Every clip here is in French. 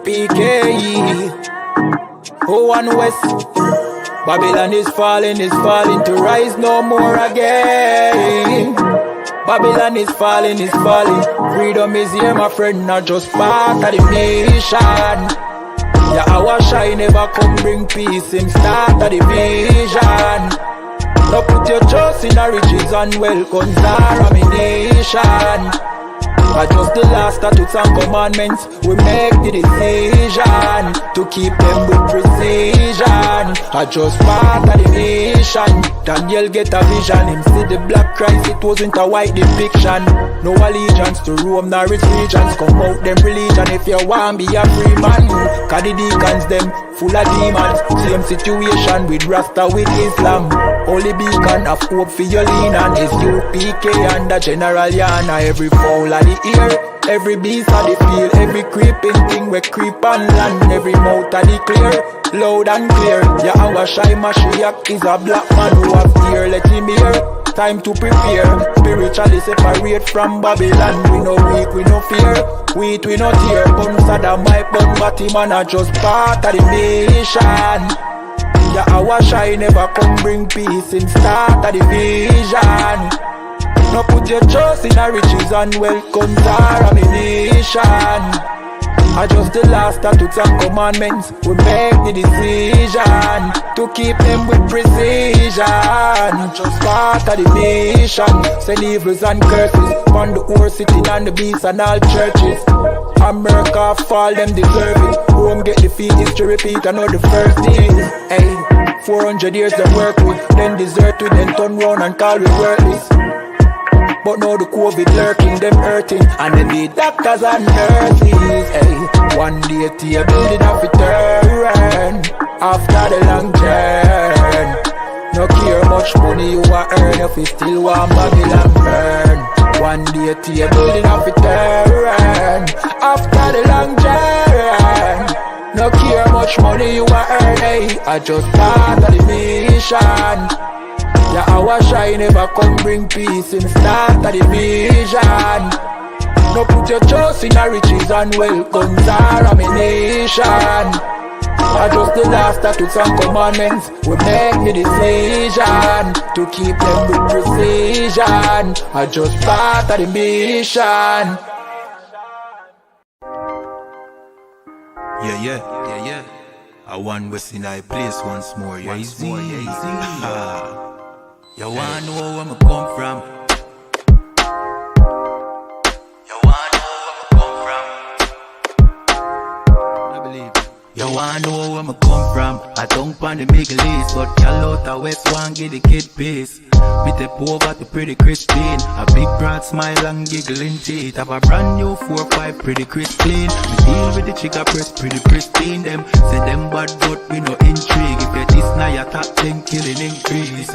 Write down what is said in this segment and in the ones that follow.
UPK. Oh, one West. Babylon is falling to rise no more again. Babylon is falling. Freedom is here, my friend, not just part of the nation. Yeah, our shine never come bring peace, him start of the vision. Now put your trust in our riches and wealth, guns are ammunition. I just the last statutes and commandments, we make the decision to keep them with precision. I just part of the nation. Daniel get a vision, him see the black Christ, it wasn't a white depiction. No allegiance to Rome nor its regions, come out them religion if you want be a free man. Cause the deacons them full of demons, same situation with Rasta with Islam. Only beacon of hope for your lean on is UPK and the General Yana. Every fowl of the ear, every beast of the field, every creeping thing we creep on land, every mouth of the clear, loud and clear. Yeah, our shy Mashiach is a black man who have fear, let him hear. Time to prepare, spiritually separate from Babylon. We no weak, we no fear, we no tear. Bun Saddam, my bun Batman are just part of the nation. Yeah, our shine never come bring peace in start of the vision. Now put your trust in our riches and wealth, guns are ammunition. I just the last statutes and commandments, we make the decision to keep them with precision. Just part of the nation, send evils and curses on the whole city and the beasts and all churches. America fall, them deserve it. Rome get defeat, history repeat, I know the first thing. Hey, 400 years they work with, then desert with, then turn round and call we worthless. But now the COVID lurking, them hurting, and they need doctors and nurses. Hey, one day to building up a turn after the long journey. No care much money you a earn if you still want Babylon burn. One day to building up a turn after the long journey. No care much money you a earn. Hey, I just part of the mission. Yeah, our shine never come bring peace in start of the vision. No put your trust in our riches and wealth, guns are ammunition. I just the last statutes and commandments, we make the decision to keep them with precision. I just part of the mission. Yeah. I want West in I place once more, yeah, easy. You wanna know where I come from? You wanna know where I come from? I believe. You wanna know where I come from? I don't pan the Middle East, but y'all out the West want get the kid peace. Me step over to pretty Christine, a big broad smile and giggling teeth. Have a brand new 4-5 pretty Christine. Me deal with the chica press pretty pristine. Them say them bad but we no intrigue. If you this now your top 10 killing increase.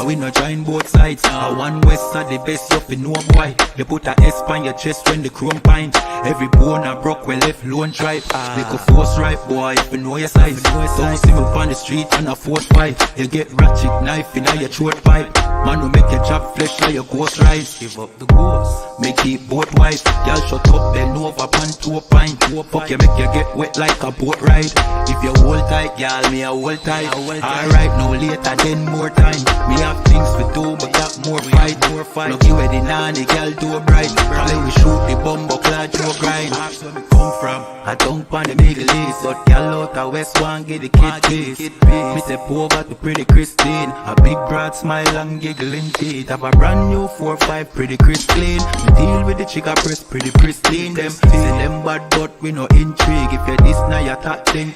We no join both sides. One West are the best, you fi know boy. They put a S on your chest when the chrome pint. Every bone a broke when left lone tribe. They go force right boy, if you know your size. Don't see me on the street on a force fight. You get ratchet knife in your throat pipe. Man who make your job flesh like your ghost rise. Give up the ghost, make it both wise. Y'all shut up, bend over, pan to a pint. Fuck you, make you get wet like a boat ride. If you hold tight, y'all, me a hold tight. Alright, no later, then more time. Me have things to do, but got more fight. Lucky where the nanny, y'all do bright. Play we shoot the bumbo clad, you grind. That's where me come from. I don't pan the Middle East, but y'all out the West one get the kid piece. Me step over to pretty Christine, a big broad smile and giggling teeth. Have a brand new 4-5 pretty Christine. We deal with the chica press pretty pristine. Them say them bad but we no intrigue. If you this now your top 10.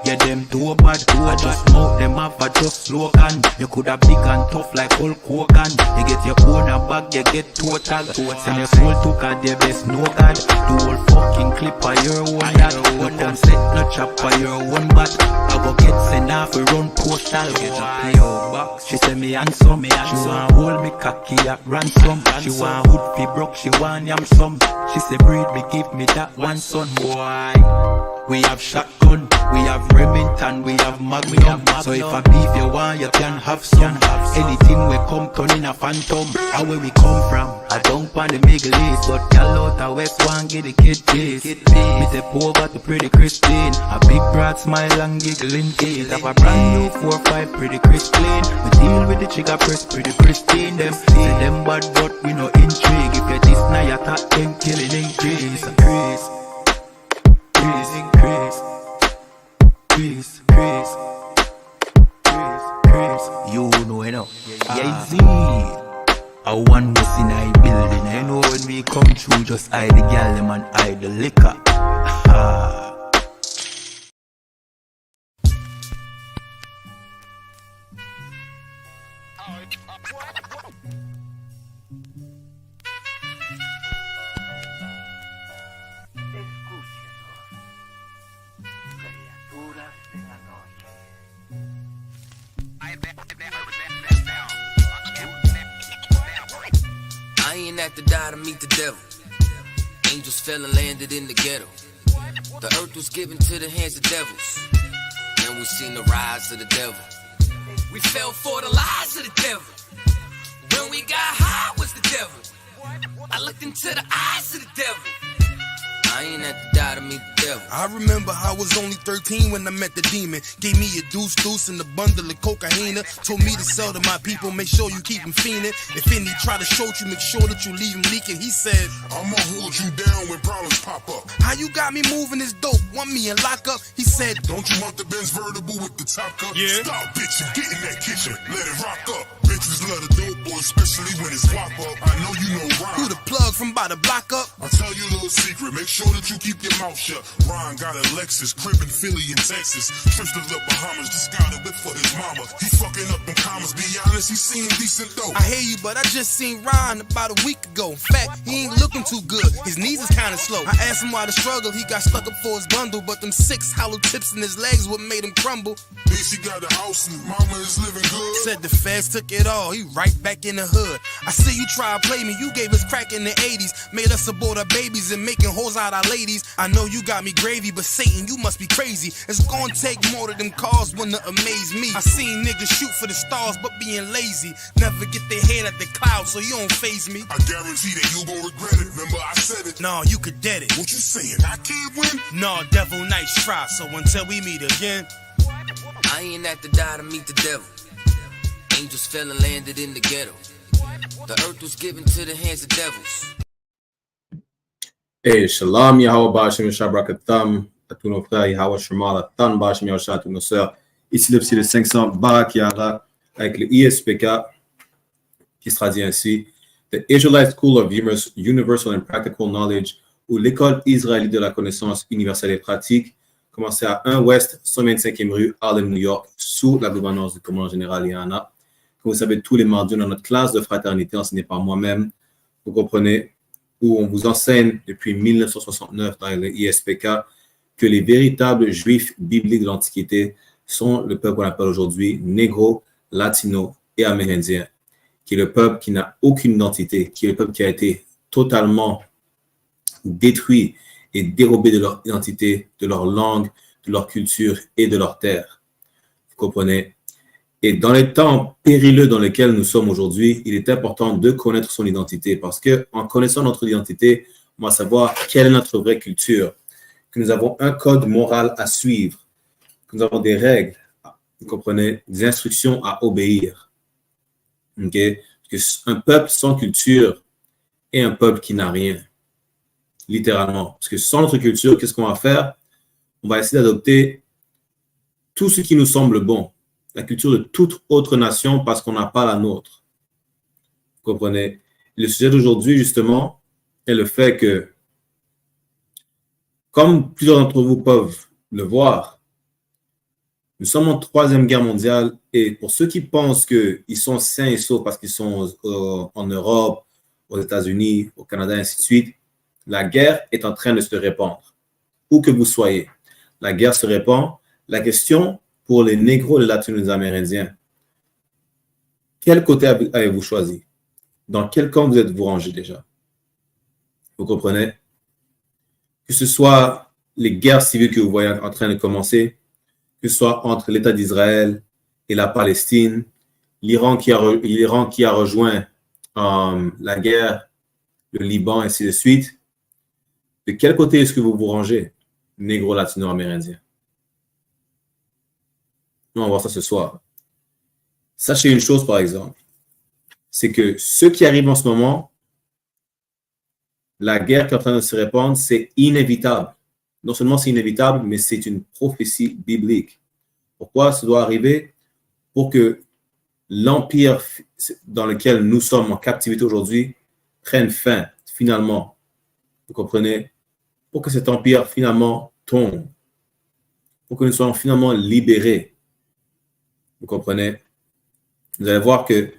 Yeah, them too bad, I just mouth them up, I just slogan. You coulda big and tough like Hulk Hogan. You get your own a bag, you get total. Send your soul to God, their best no God. Do all fucking clip of your own that. No come set, no chop of your own bat. I go get sent off, we run postal. Get a play out box. She say me handsome, she want hold me cocky at ransom. She want hood fi broke, she want yam some. She say breed me, give me that one son, boy. We have shotgun, we have Remington, we have Magnum. So if a beef you want, you can have some. Anything we come turn in a phantom. How where we come from? I don't want the Middle East, but y'all out the West one get the kid please. Me step over to pretty Christine. A big broad smile and giggling teeth. Have a brand new 4-5 pretty crisp clean. We deal with the trigger press pretty pristine. Them say them bad but we no intrigue. If you this now you talk then killing increase. Increase, increase, increase, increase, increase. You know enough. Yeah, see. I one was in a building. I know when we come through, just hide the gal them and hide the liquor. I ain't have to die to meet the devil. Angels fell and landed in the ghetto. The earth was given to the hands of devils. Then we seen the rise of the devil. We fell for the lies of the devil. When we got high was the devil. I looked into the eyes of the devil. I ain't have to die to meet the devil. I remember I was only 13 when I met the demon. Gave me a deuce and a bundle of cocaine. Told me to sell to my people, make sure you keep them fiending. If any try to shoot you, make sure that you leave him leaking. He said, I'ma hold you down when problems pop up. how you got me moving this dope? Want me in lockup? He said, Don't you want the Benz vertible with the top cup? Yeah. Stop bitching, get in that kitchen, let it rock up. Bitches love the dope boy, especially when it's wop up. I know you know who Ron. the plug from by the block up? I'll tell you a little secret, make sure that you keep your mouth shut. Ron got a Lexus, crib in Philly and Texas. Trips to the Bahamas, just got a whip for his mama. He fucking up them commas, be honest, he seemed decent though. I hear you, but I just seen Ron about a week ago. In fact, he ain't looking too good. His knees is kinda slow. I asked him why the struggle. He got stuck up for his bundle, but them 6 hollow tips in his legs what made him crumble. Bitch, he got a house and mama is living good. Said the feds took it all. He right back in the hood. I see you try to play me. You gave us crack in the 80s. Made us abort our babies and making hoes out our ladies. I know you got me gravy, but Satan, you must be crazy. It's gonna take more than them cars one to amaze me. I seen niggas shoot for the stars, but being lazy. Never get their head at the clouds, so you don't faze me. I guarantee that you gon' regret it. Remember I said it. Nah, you could dead it. What you saying? I can't win? Nah, devil, nice try. So until we meet again. I ain't have to die to meet the devil. Angels fell and landed in the ghetto. The earth was given to the hands of devils. Hey, Shalom, Yahweh Bashim Shabrakatam, à tous nos frères, Yahweh Shemala, Tan Bashim Yahweh à tous nos sœurs. Ici le psy de 500, Barak Yara, avec le ISPK, qui se traduit ainsi, The Israelite School of Universal and Practical Knowledge, ou l'école israélite de la connaissance universelle et pratique, commencé à 1 Ouest, 125e rue, Harlem, New York, sous la gouvernance du commandant général Yana. Comme vous savez, tous les mardis, dans notre classe de fraternité enseignée par moi-même, vous comprenez, où on vous enseigne depuis 1969 dans le ISPK que les véritables juifs bibliques de l'Antiquité sont le peuple qu'on appelle aujourd'hui négro, latino et amérindien, qui est le peuple qui n'a aucune identité, qui est le peuple qui a été totalement détruit et dérobé de leur identité, de leur langue, de leur culture et de leur terre. Vous comprenez? Et dans les temps périlleux dans lesquels nous sommes aujourd'hui, il est important de connaître son identité parce qu'en connaissant notre identité, on va savoir quelle est notre vraie culture, que nous avons un code moral à suivre, que nous avons des règles, vous comprenez, des instructions à obéir. Okay? Parce qu'un peuple sans culture est un peuple qui n'a rien, littéralement. Parce que sans notre culture, qu'est-ce qu'on va faire? On va essayer d'adopter tout ce qui nous semble bon, la culture de toute autre nation parce qu'on n'a pas la nôtre. Vous comprenez? Le sujet d'aujourd'hui, justement, est le fait que, comme plusieurs d'entre vous peuvent le voir, nous sommes en 3e guerre mondiale et pour ceux qui pensent qu'ils sont sains et saufs parce qu'ils sont en Europe, aux États-Unis, au Canada, et ainsi de suite, la guerre est en train de se répandre. Où que vous soyez, la guerre se répand. La question pour les négros, les latinos, les amérindiens, quel côté avez-vous choisi? Dans quel camp vous êtes-vous rangé déjà? Vous comprenez? Que ce soit les guerres civiles que vous voyez en train de commencer, que ce soit entre l'État d'Israël et la Palestine, l'Iran qui a rejoint la guerre, le Liban, et ainsi de suite. De quel côté est-ce que vous vous rangez, négro-latino-amérindien? On va voir ça ce soir. Sachez une chose, par exemple, c'est que ce qui arrive en ce moment, la guerre qui est en train de se répandre, c'est inévitable. Non seulement c'est inévitable, mais c'est une prophétie biblique. Pourquoi ça doit arriver? Pour que l'empire dans lequel nous sommes en captivité aujourd'hui prenne fin, finalement. Vous comprenez? Pour que cet empire finalement tombe. Pour que nous soyons finalement libérés. Vous comprenez? Vous allez voir que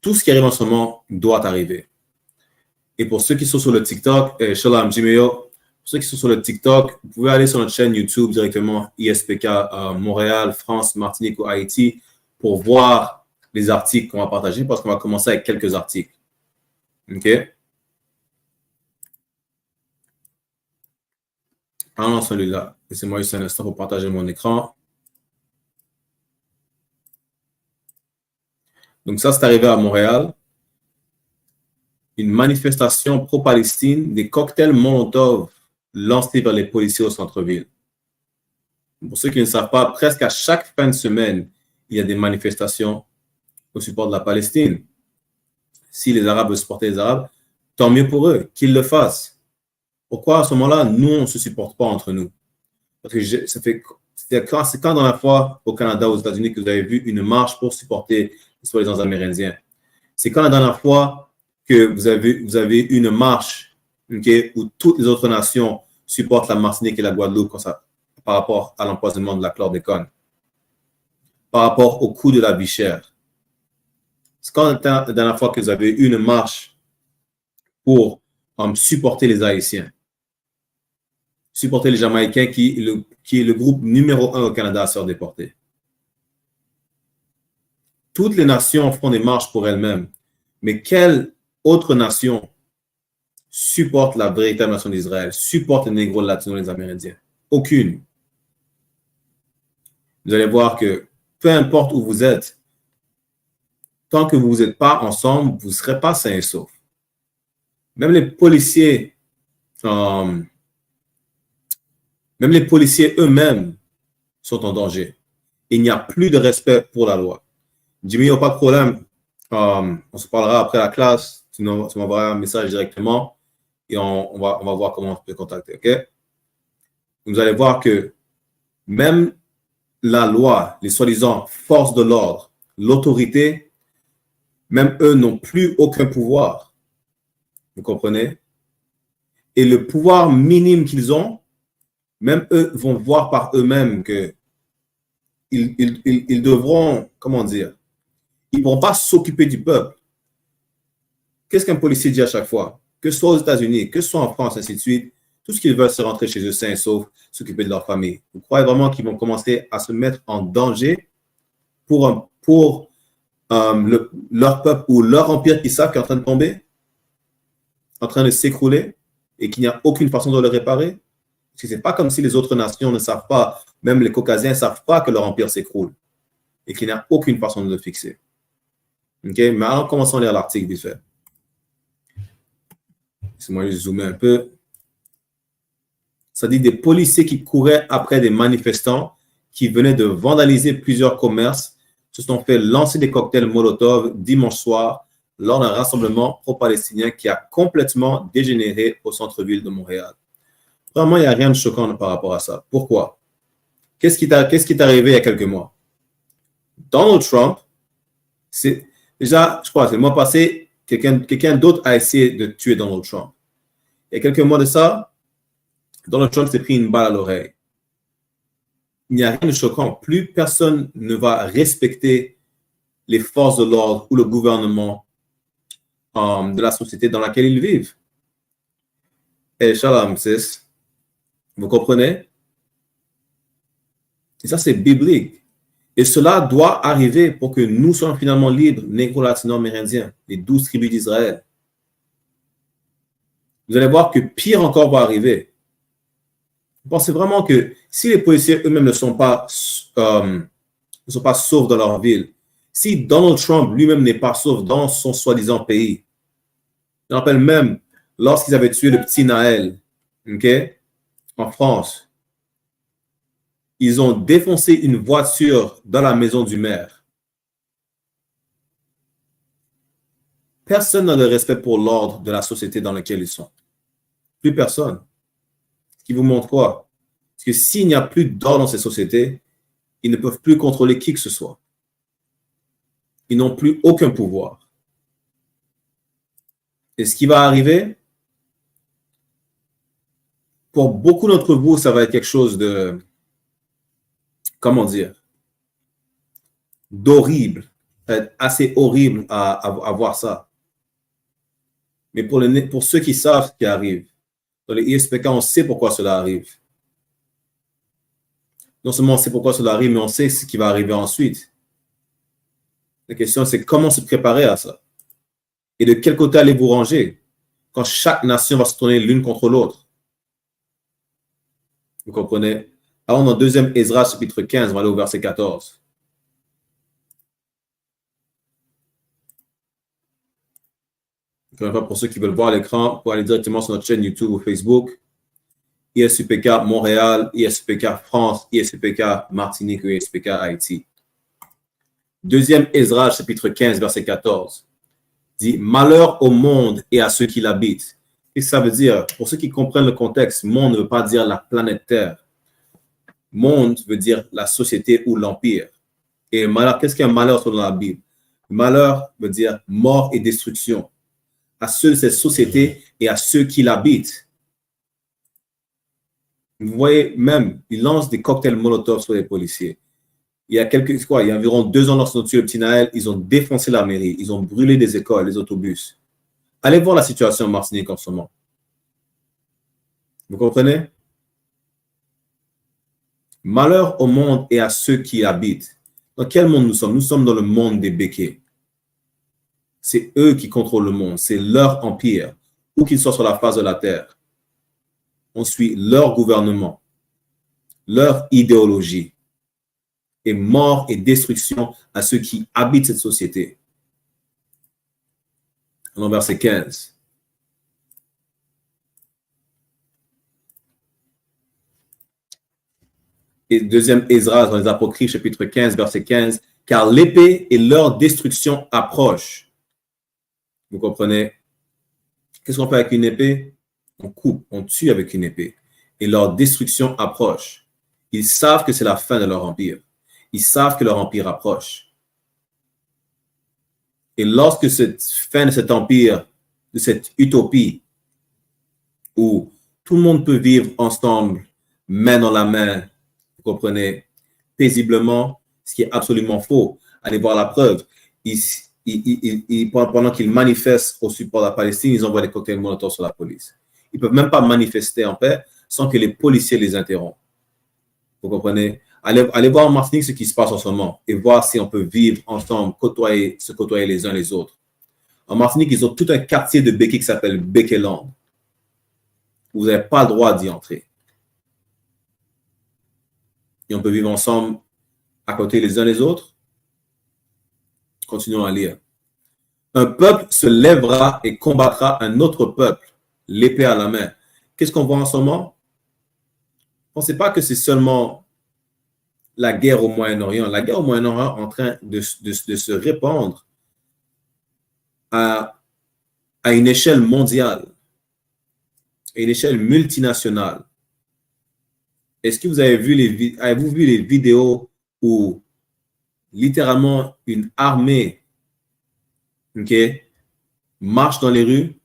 tout ce qui arrive en ce moment doit arriver. Et pour ceux qui sont sur le TikTok, Shalom Jimeo, pour ceux qui sont sur le TikTok, vous pouvez aller sur notre chaîne YouTube directement, ISPK Montréal, France, Martinique ou Haïti, pour voir les articles qu'on va partager, parce qu'on va commencer avec quelques articles. OK? Parlons celui-là. Laissez-moi juste un instant pour partager mon écran. Donc ça, c'est arrivé à Montréal. Une manifestation pro-Palestine, des cocktails Molotov lancés vers les policiers au centre-ville. Pour ceux qui ne savent pas, presque à chaque fin de semaine, il y a des manifestations au support de la Palestine. Si les Arabes veulent supporter les Arabes, tant mieux pour eux, qu'ils le fassent. Pourquoi à ce moment-là, nous, on ne se supporte pas entre nous? Parce que c'est quand dans la fois au Canada, aux États-Unis, que vous avez vu une marche pour supporter les soi-disant Amérindiens. C'est quand la dernière fois que vous avez une marche, okay, où toutes les autres nations supportent la Martinique et la Guadeloupe par rapport à l'empoisonnement de la chlordécone, par rapport au coût de la vie chère. C'est quand la dernière fois que vous avez une marche pour supporter les Haïtiens, supporter les Jamaïcains qui est le groupe numéro 1 au Canada à se faire déporter. Toutes les nations font des marches pour elles-mêmes. Mais quelle autre nation supporte la véritable nation d'Israël, supporte les négros, les latinos, les amérindiens? Aucune. Vous allez voir que peu importe où vous êtes, tant que vous n'êtes pas ensemble, vous ne serez pas sains et saufs. Même les policiers eux-mêmes sont en danger. Il n'y a plus de respect pour la loi. Jimmy, il n'y a pas de problème. On se parlera après la classe. Tu m'enverras un message directement et on va voir comment on peut contacter. OK? Vous allez voir que même la loi, les soi-disant forces de l'ordre, l'autorité, même eux n'ont plus aucun pouvoir. Vous comprenez? Et le pouvoir minime qu'ils ont, même eux vont voir par eux-mêmes que ils devront, comment dire, ils ne pourront pas s'occuper du peuple. Qu'est-ce qu'un policier dit à chaque fois? Que ce soit aux États-Unis, que ce soit en France, ainsi de suite, tout ce qu'ils veulent, c'est rentrer chez eux sains et saufs, s'occuper de leur famille. Vous croyez vraiment qu'ils vont commencer à se mettre en danger pour leur peuple ou leur empire qu'ils savent qui est en train de tomber, en train de s'écrouler et qu'il n'y a aucune façon de le réparer? Parce que ce n'est pas comme si les autres nations ne savent pas, même les Caucasiens ne savent pas que leur empire s'écroule et qu'il n'y a aucune façon de le fixer. OK? Mais alors, commençons à lire l'article vite fait. Laissez-moi juste zoomer un peu. Ça dit des policiers qui couraient après des manifestants qui venaient de vandaliser plusieurs commerces se sont fait lancer des cocktails Molotov dimanche soir lors d'un rassemblement pro-palestinien qui a complètement dégénéré au centre-ville de Montréal. Vraiment, il n'y a rien de choquant par rapport à ça. Pourquoi? Qu'est-ce qui est arrivé il y a quelques mois? Donald Trump, déjà, je crois, c'est le mois passé, quelqu'un d'autre a essayé de tuer Donald Trump. Il y a quelques mois de ça, Donald Trump s'est pris une balle à l'oreille. Il n'y a rien de choquant. Plus personne ne va respecter les forces de l'ordre ou le gouvernement de la société dans laquelle ils vivent. Et shalom, sis. Vous comprenez? Et ça, c'est biblique. Et cela doit arriver pour que nous soyons finalement libres, négro-latino-amérindiens, les 12 tribus d'Israël. Vous allez voir que pire encore va arriver. Vous pensez vraiment que si les policiers eux-mêmes ne sont pas saufs dans leur ville, si Donald Trump lui-même n'est pas sauf dans son soi-disant pays, je me rappelle même lorsqu'ils avaient tué le petit Naël, okay, en France, ils ont défoncé une voiture dans la maison du maire. Personne n'a de respect pour l'ordre de la société dans laquelle ils sont. Plus personne. Ce qui vous montre quoi? Parce que s'il n'y a plus d'ordre dans ces sociétés, ils ne peuvent plus contrôler qui que ce soit. Ils n'ont plus aucun pouvoir. Et ce qui va arriver, pour beaucoup d'entre vous, ça va être quelque chose de, comment dire, d'horrible. Ça va être assez horrible à voir ça. Mais pour ceux qui savent ce qui arrive, dans les ISPK, on sait pourquoi cela arrive. Non seulement on sait pourquoi cela arrive, mais on sait ce qui va arriver ensuite. La question, c'est comment se préparer à ça? Et de quel côté allez-vous ranger quand chaque nation va se tourner l'une contre l'autre? Vous comprenez? Alors, dans 2e Ezra, chapitre 15, on va aller au verset 14. Pour ceux qui veulent voir l'écran, pour aller directement sur notre chaîne YouTube ou Facebook, ISUPK Montréal, ISUPK France, ISUPK Martinique ou ISUPK Haïti. 2e Ezra, chapitre 15, verset 14, dit « Malheur au monde et à ceux qui l'habitent ». Qu'est-ce que ça veut dire? Pour ceux qui comprennent le contexte, monde ne veut pas dire la planète Terre. Monde veut dire la société ou l'empire. Et malheur, qu'est-ce qu'un malheur selon la Bible? Malheur veut dire mort et destruction. À ceux de cette société et à ceux qui l'habitent. Vous voyez même, ils lancent des cocktails Molotov sur les policiers. Il y a environ 2 ans, lorsqu'ils ont tué le petit Naël, ils ont défoncé la mairie, ils ont brûlé des écoles, les autobus. Allez voir la situation en Martinique en ce moment. Vous comprenez? Malheur au monde et à ceux qui habitent. Dans quel monde nous sommes? Nous sommes dans le monde des béquets. C'est eux qui contrôlent le monde, c'est leur empire, où qu'ils soient sur la face de la terre. On suit leur gouvernement, leur idéologie. Et mort et destruction à ceux qui habitent cette société. Alors, verset 15. Et 2e Ezra dans les Apocryphes, chapitre 15, verset 15. Car l'épée et leur destruction approchent. Vous comprenez? Qu'est-ce qu'on fait avec une épée? On coupe, on tue avec une épée. Et leur destruction approche. Ils savent que c'est la fin de leur empire. Ils savent que leur empire approche. Et lorsque cette fin de cet empire, de cette utopie, où tout le monde peut vivre ensemble, main dans la main, vous comprenez, paisiblement, ce qui est absolument faux. Allez voir la preuve. Pendant qu'ils manifestent au support de la Palestine, ils envoient des cocktails Molotov sur la police. Ils ne peuvent même pas manifester en paix sans que les policiers les interrompent. Vous comprenez? Allez voir en Martinique ce qui se passe en ce moment et voir si on peut vivre ensemble, se côtoyer les uns les autres. En Martinique, ils ont tout un quartier de béquets qui s'appelle Béqueland. Vous n'avez pas le droit d'y entrer. Et on peut vivre ensemble à côté les uns les autres. Continuons à lire. Un peuple se lèvera et combattra un autre peuple, l'épée à la main. Qu'est-ce qu'on voit en ce moment? Ne pensez pas que c'est seulement la guerre au Moyen-Orient. La guerre au Moyen-Orient est en train de se répandre à une échelle mondiale, à une échelle multinationale. Est-ce que vous avez vu avez-vous vu les vidéos où littéralement une armée marche dans les rues?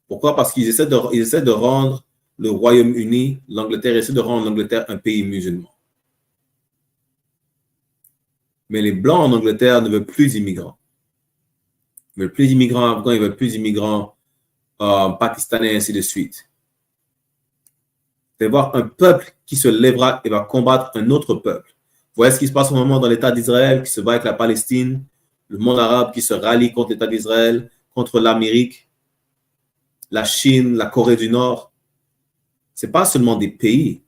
Pourquoi? Parce qu'ils essaient de rendre le Royaume-Uni, l'Angleterre, essaie de rendre l'Angleterre un pays musulman. Mais les Blancs en Angleterre ne veulent plus d'immigrants. Ils veulent plus d'immigrants afghans, ils veulent plus d'immigrants pakistanais, ainsi de suite. Vous allez voir un peuple qui se lèvera et va combattre un autre peuple. Vous voyez ce qui se passe au moment dans l'État d'Israël, qui se bat avec la Palestine, le monde arabe qui se rallie contre l'État d'Israël, contre l'Amérique, la Chine, la Corée du Nord. Ce n'est pas seulement des pays,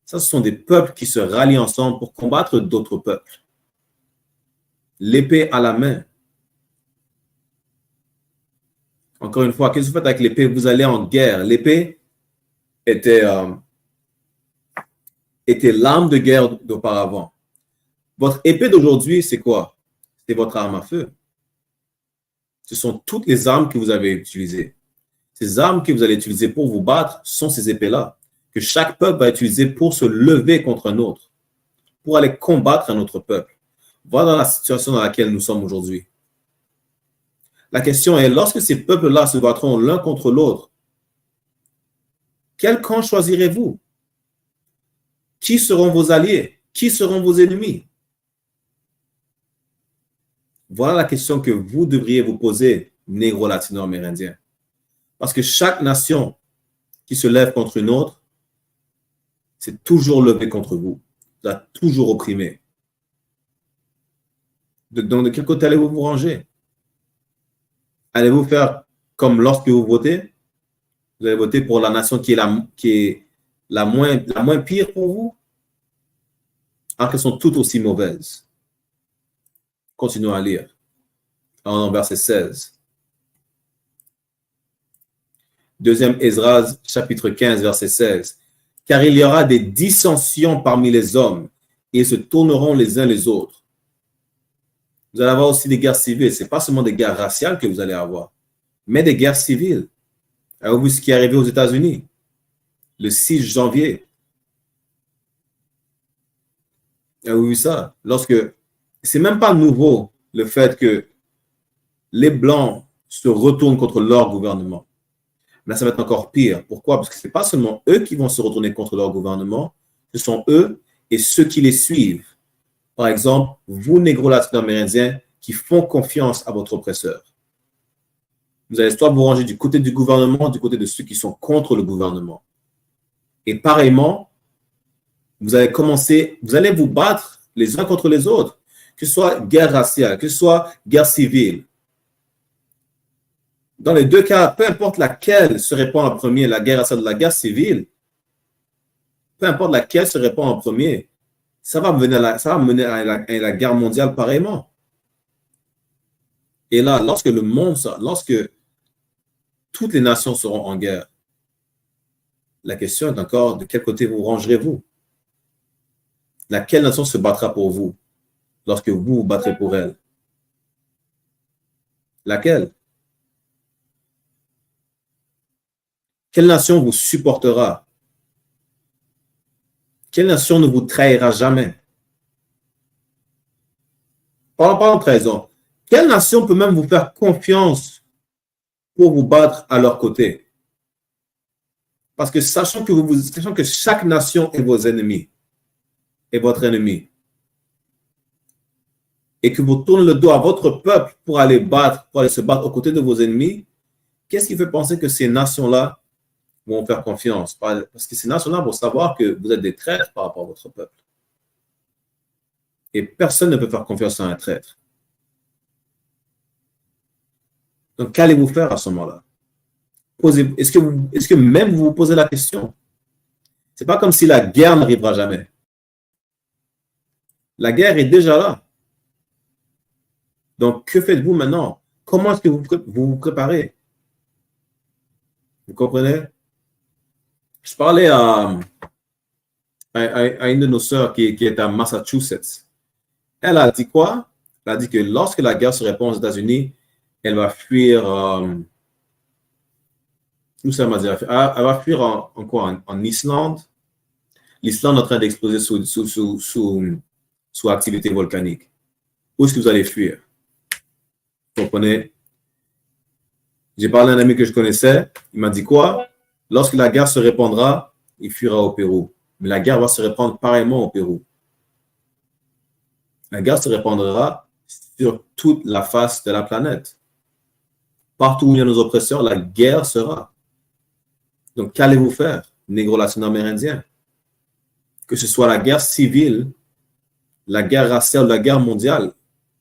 Ça, ce sont des peuples qui se rallient ensemble pour combattre d'autres peuples. L'épée à la main. Encore une fois, qu'est-ce que vous faites avec l'épée? Vous allez en guerre. L'épée était l'arme de guerre d'auparavant. Votre épée d'aujourd'hui, c'est quoi? C'est votre arme à feu. Ce sont toutes les armes que vous avez utilisées. Ces armes que vous allez utiliser pour vous battre sont ces épées-là, que chaque peuple va utiliser pour se lever contre un autre, pour aller combattre un autre peuple. Voilà la situation dans laquelle nous sommes aujourd'hui. La question est, lorsque ces peuples-là se battront l'un contre l'autre, quel camp choisirez-vous? Qui seront vos alliés? Qui seront vos ennemis? Voilà la question que vous devriez vous poser, négro, latino, amérindien. Parce que chaque nation qui se lève contre une autre, c'est toujours levé contre vous. Vous êtes toujours opprimé. Donc, de quel côté allez-vous vous ranger? Allez-vous faire comme lorsque vous votez? Vous allez voter pour la nation qui est la moins pire pour vous? Alors qu'elles sont toutes aussi mauvaises. Continuons à lire. En verset 16. Deuxième Esdras, chapitre 15, verset 16. Car il y aura des dissensions parmi les hommes, et ils se tourneront les uns les autres. Vous allez avoir aussi des guerres civiles. Ce n'est pas seulement des guerres raciales que vous allez avoir, mais des guerres civiles. Avez-vous vu ce qui est arrivé aux États-Unis le 6 janvier? Avez-vous vu ça? C'est même pas nouveau le fait que les Blancs se retournent contre leur gouvernement. Mais ça va être encore pire. Pourquoi? Parce que ce n'est pas seulement eux qui vont se retourner contre leur gouvernement, ce sont eux et ceux qui les suivent. Par exemple, vous, négro latino-amérindiens, qui font confiance à votre oppresseur. Vous allez soit vous ranger du côté du gouvernement, du côté de ceux qui sont contre le gouvernement. Et pareillement, vous allez vous battre les uns contre les autres, que ce soit guerre raciale, que ce soit guerre civile. Dans les deux cas, peu importe laquelle se répand en premier, la guerre raciale ou la guerre civile, peu importe laquelle se répand en premier, ça va mener à la guerre mondiale pareillement. Et là, lorsque toutes les nations seront en guerre, la question est encore de quel côté vous rangerez-vous? Laquelle nation se battra pour vous lorsque vous vous battrez pour elle? Laquelle? Quelle nation vous supportera? Quelle nation ne vous trahira jamais? Parlons de trahison. Quelle nation peut même vous faire confiance pour vous battre à leur côté? Parce que sachant que chaque nation est vos ennemis, est votre ennemi, et que vous tournez le dos à votre peuple pour aller se battre aux côtés de vos ennemis, qu'est-ce qui fait penser que ces nations-là vont faire confiance? Parce que ces nations-là vont savoir que vous êtes des traîtres par rapport à votre peuple. Et personne ne peut faire confiance à un traître. Donc, qu'allez-vous faire à ce moment-là? Est-ce que même vous vous posez la question? Ce n'est pas comme si la guerre n'arrivera jamais. La guerre est déjà là. Donc, que faites-vous maintenant? Comment est-ce que vous vous préparez? Vous comprenez? Je parlais à une de nos sœurs qui est à Massachusetts. Elle a dit quoi? Elle a dit que lorsque la guerre se répand aux États-Unis, elle va fuir. Où ça m'a dit? Elle va fuir en quoi? En Islande. L'Islande est en train d'exploser sous activité volcanique. Où est-ce que vous allez fuir? Vous comprenez? J'ai parlé à un ami que je connaissais. Il m'a dit quoi? Lorsque la guerre se répandra, il fuira au Pérou. Mais la guerre va se répandre pareillement au Pérou. La guerre se répandra sur toute la face de la planète. Partout où il y a nos oppresseurs, la guerre sera. Donc, qu'allez-vous faire, négro latino-amérindien? Que ce soit la guerre civile, la guerre raciale, la guerre mondiale,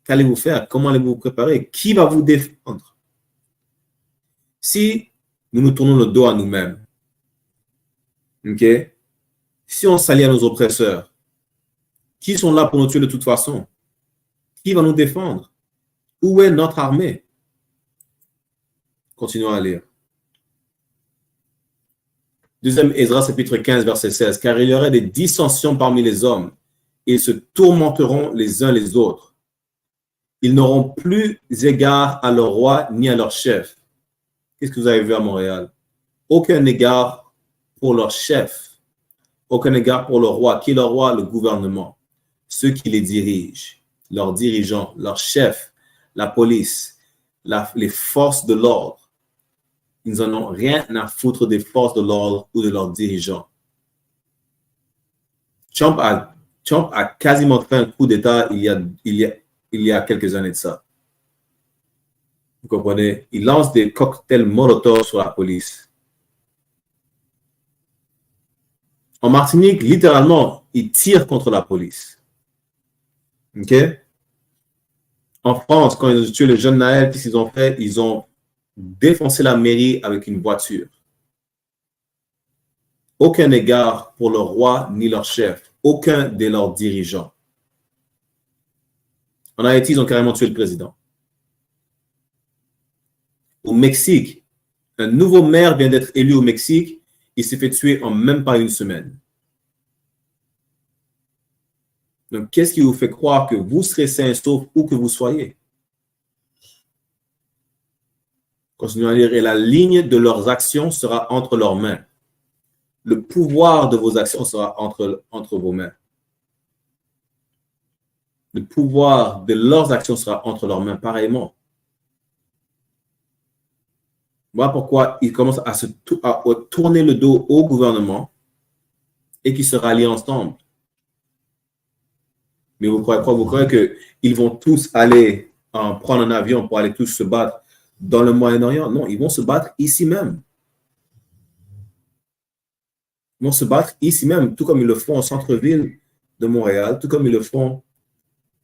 qu'allez-vous faire? Comment allez-vous vous préparer? Qui va vous défendre? Si nous nous tournons le dos à nous-mêmes, ok? Si on s'allie à nos oppresseurs, qui sont là pour nous tuer de toute façon? Qui va nous défendre? Où est notre armée? Continuons à lire. Deuxième Esdras, chapitre 15, verset 16. Car il y aurait des dissensions parmi les hommes, et ils se tourmenteront les uns les autres. Ils n'auront plus égard à leur roi ni à leur chef. Qu'est-ce que vous avez vu à Montréal? Aucun égard pour leur chef. Aucun égard pour le roi. Qui est le roi? Le gouvernement. Ceux qui les dirigent, leurs dirigeants, leurs chefs, la police, les forces de l'ordre. Ils n'en ont rien à foutre des forces de l'ordre ou de leurs dirigeants. Trump a quasiment fait un coup d'État il y a quelques années de ça. Vous comprenez? Il lance des cocktails Molotov sur la police. En Martinique, littéralement, il tire contre la police. OK? En France, quand ils ont tué le jeune Naël, qu'est-ce qu'ils ont fait? Ils ont défoncé la mairie avec une voiture. Aucun égard pour le roi ni leur chef. Aucun de leurs dirigeants. En Haïti, ils ont carrément tué le président. Au Mexique, un nouveau maire vient d'être élu au Mexique. Il s'est fait tuer en même pas une semaine. Donc, qu'est-ce qui vous fait croire que vous serez sains et saufs où que vous soyez? Continuons à lire. Et la ligne de leurs actions sera entre leurs mains. Le pouvoir de vos actions sera entre vos mains. Le pouvoir de leurs actions sera entre leurs mains, pareillement. Voilà pourquoi ils commencent à tourner le dos au gouvernement et qu'ils se rallient ensemble. Mais vous croyez qu'ils vont tous aller prendre un avion pour aller tous se battre dans le Moyen-Orient? Non, ils vont se battre ici même. Ils vont se battre ici même, tout comme ils le font au centre-ville de Montréal, tout comme ils le font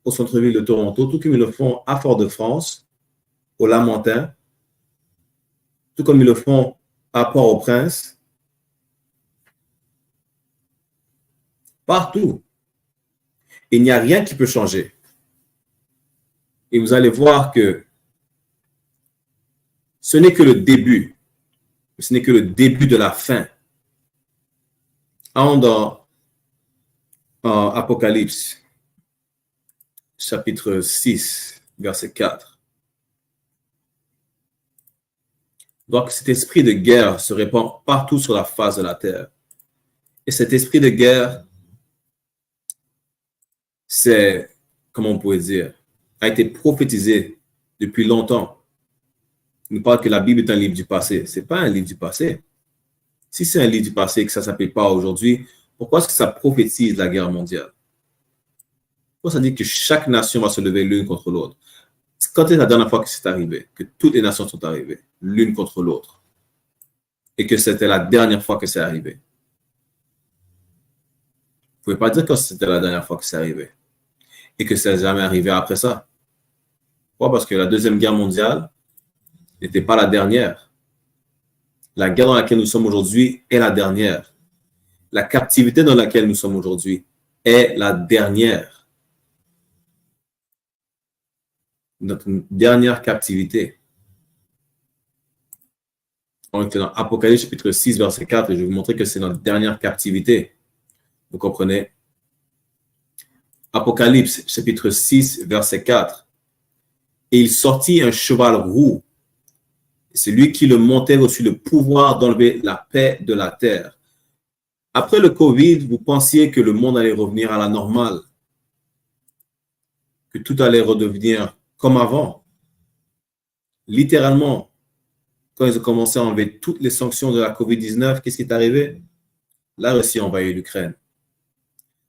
au centre-ville de Toronto, tout comme ils le font à Fort-de-France, au Lamentin, tout comme ils le font à Port-au-Prince. Partout. Il n'y a rien qui peut changer. Et vous allez voir que ce n'est que le début. Ce n'est que le début de la fin. Dans Apocalypse, chapitre 6, verset 4. Donc, cet esprit de guerre se répand partout sur la face de la terre. Et cet esprit de guerre, c'est, comment on pourrait dire, a été prophétisé depuis longtemps. On nous parle que la Bible est un livre du passé. Ce n'est pas un livre du passé. Si c'est un livre du passé et que ça ne s'appelle pas aujourd'hui, pourquoi est-ce que ça prophétise la guerre mondiale? Pourquoi ça dit que chaque nation va se lever l'une contre l'autre? Quand est la dernière fois que c'est arrivé? Que toutes les nations sont arrivées l'une contre l'autre. Et que c'était la dernière fois que c'est arrivé. Vous ne pouvez pas dire que c'était la dernière fois que c'est arrivé. Et que ça n'est jamais arrivé après ça. Pourquoi? Parce que la Deuxième Guerre mondiale n'était pas la dernière. La guerre dans laquelle nous sommes aujourd'hui est la dernière. La captivité dans laquelle nous sommes aujourd'hui est la dernière. Notre dernière captivité. On est dans Apocalypse chapitre 6, verset 4, et je vais vous montrer que c'est notre dernière captivité. Vous comprenez? Apocalypse chapitre 6, verset 4. Et il sortit un cheval roux. Celui qui le montait reçut le pouvoir d'enlever la paix de la terre. Après le COVID, vous pensiez que le monde allait revenir à la normale, que tout allait redevenir comme avant. Littéralement, quand ils ont commencé à enlever toutes les sanctions de la COVID-19, qu'est-ce qui est arrivé? La Russie a envahi l'Ukraine.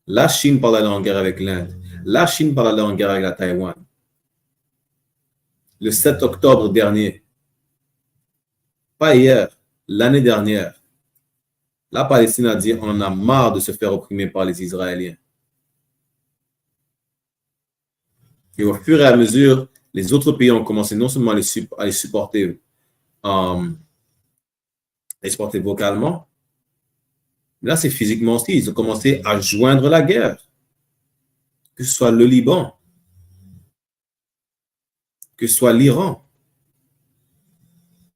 La Chine parle d'aller en guerre avec l'Inde. La Chine parle d'aller en guerre avec la Taïwan. Le 7 octobre dernier, pas hier, l'année dernière, la Palestine a dit on en a marre de se faire opprimer par les Israéliens. Et au fur et à mesure, les autres pays ont commencé non seulement à les supporter vocalement, Là, c'est physiquement aussi. Ils ont commencé à joindre la guerre. Que ce soit le Liban, que ce soit l'Iran.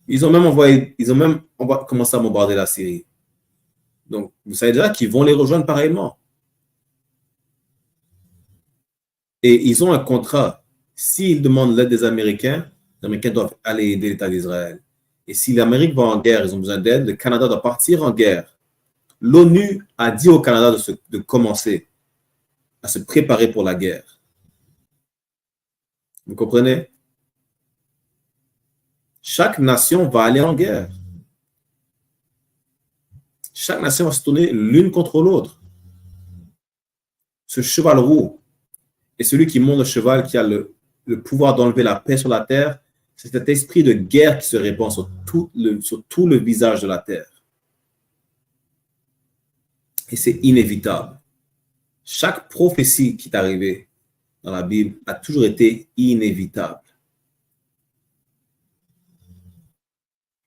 Ils ont même commencé à bombarder la Syrie. Donc, vous savez déjà qu'ils vont les rejoindre pareillement. Et ils ont un contrat. S'ils demandent l'aide des Américains, les Américains doivent aller aider l'État d'Israël. Et si l'Amérique va en guerre, ils ont besoin d'aide, le Canada doit partir en guerre. L'ONU a dit au Canada de commencer à se préparer pour la guerre. Vous comprenez? Chaque nation va aller en guerre. Chaque nation va se tourner l'une contre l'autre. Ce cheval roux et celui qui monte le cheval, qui a le pouvoir d'enlever la paix sur la terre, c'est cet esprit de guerre qui se répand sur tout le visage de la terre. Et c'est inévitable. Chaque prophétie qui est arrivée dans la Bible a toujours été inévitable.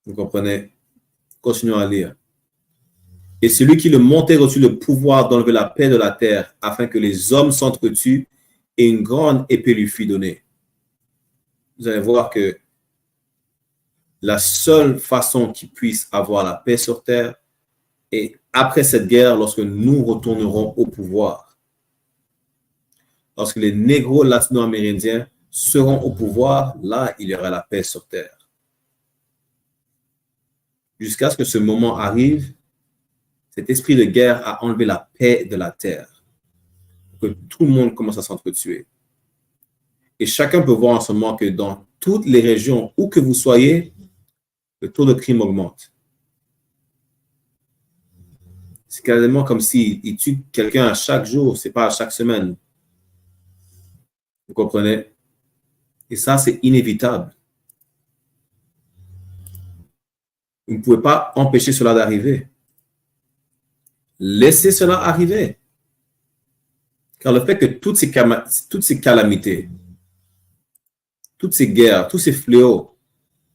Vous comprenez? Continuons à lire. Et celui qui le montait reçut le pouvoir d'enlever la paix de la terre, afin que les hommes s'entretuent, et une grande épée lui fut donnée. Vous allez voir que la seule façon qu'il puisse avoir la paix sur terre est après cette guerre, lorsque nous retournerons au pouvoir. Lorsque les négros latino-amérindiens seront au pouvoir, là, il y aura la paix sur terre. Jusqu'à ce que ce moment arrive, cet esprit de guerre a enlevé la paix de la terre. Que tout le monde commence à s'entretuer. Et chacun peut voir en ce moment que dans toutes les régions où que vous soyez, le taux de crime augmente. C'est quasiment comme s'il tue quelqu'un à chaque jour, c'est pas à chaque semaine. Vous comprenez? Et ça, c'est inévitable. Vous ne pouvez pas empêcher cela d'arriver. Laissez cela arriver. Car le fait que toutes ces calamités, toutes ces guerres, tous ces fléaux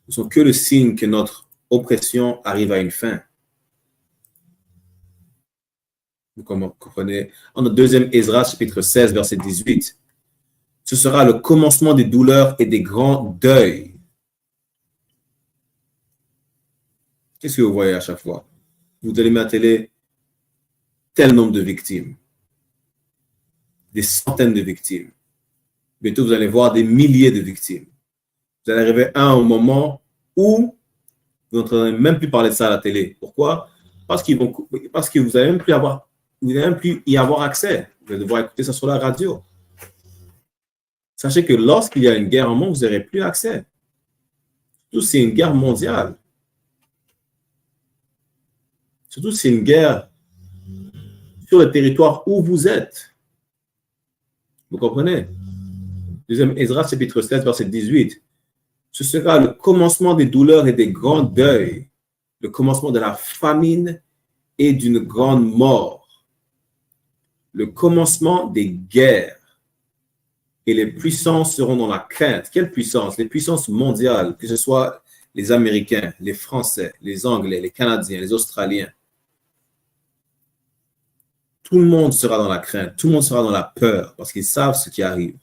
ne sont que le signe que notre oppression arrive à une fin. Vous comprenez? En notre deuxième Esdras, chapitre 16, verset 18, ce sera le commencement des douleurs et des grands deuils. Qu'est-ce que vous voyez à chaque fois? Vous allez mettre à la télé tel nombre de victimes. Des centaines de victimes. Bientôt, vous allez voir des milliers de victimes. Vous allez arriver à un moment où vous n'entendrez même plus parler de ça à la télé. Pourquoi? Parce que vous n'allez même plus y avoir accès. Vous allez devoir écouter ça sur la radio. Sachez que lorsqu'il y a une guerre en monde, vous n'aurez plus accès. Surtout si c'est une guerre mondiale. Surtout si c'est une guerre sur le territoire où vous êtes. Vous comprenez? Deuxième Esdras, chapitre 16, verset 18. Ce sera le commencement des douleurs et des grands deuils, le commencement de la famine et d'une grande mort, le commencement des guerres. Et les puissances seront dans la crainte. Quelle puissance? Les puissances mondiales, que ce soit les Américains, les Français, les Anglais, les Canadiens, les Australiens. Tout le monde sera dans la crainte, tout le monde sera dans la peur parce qu'ils savent ce qui arrive.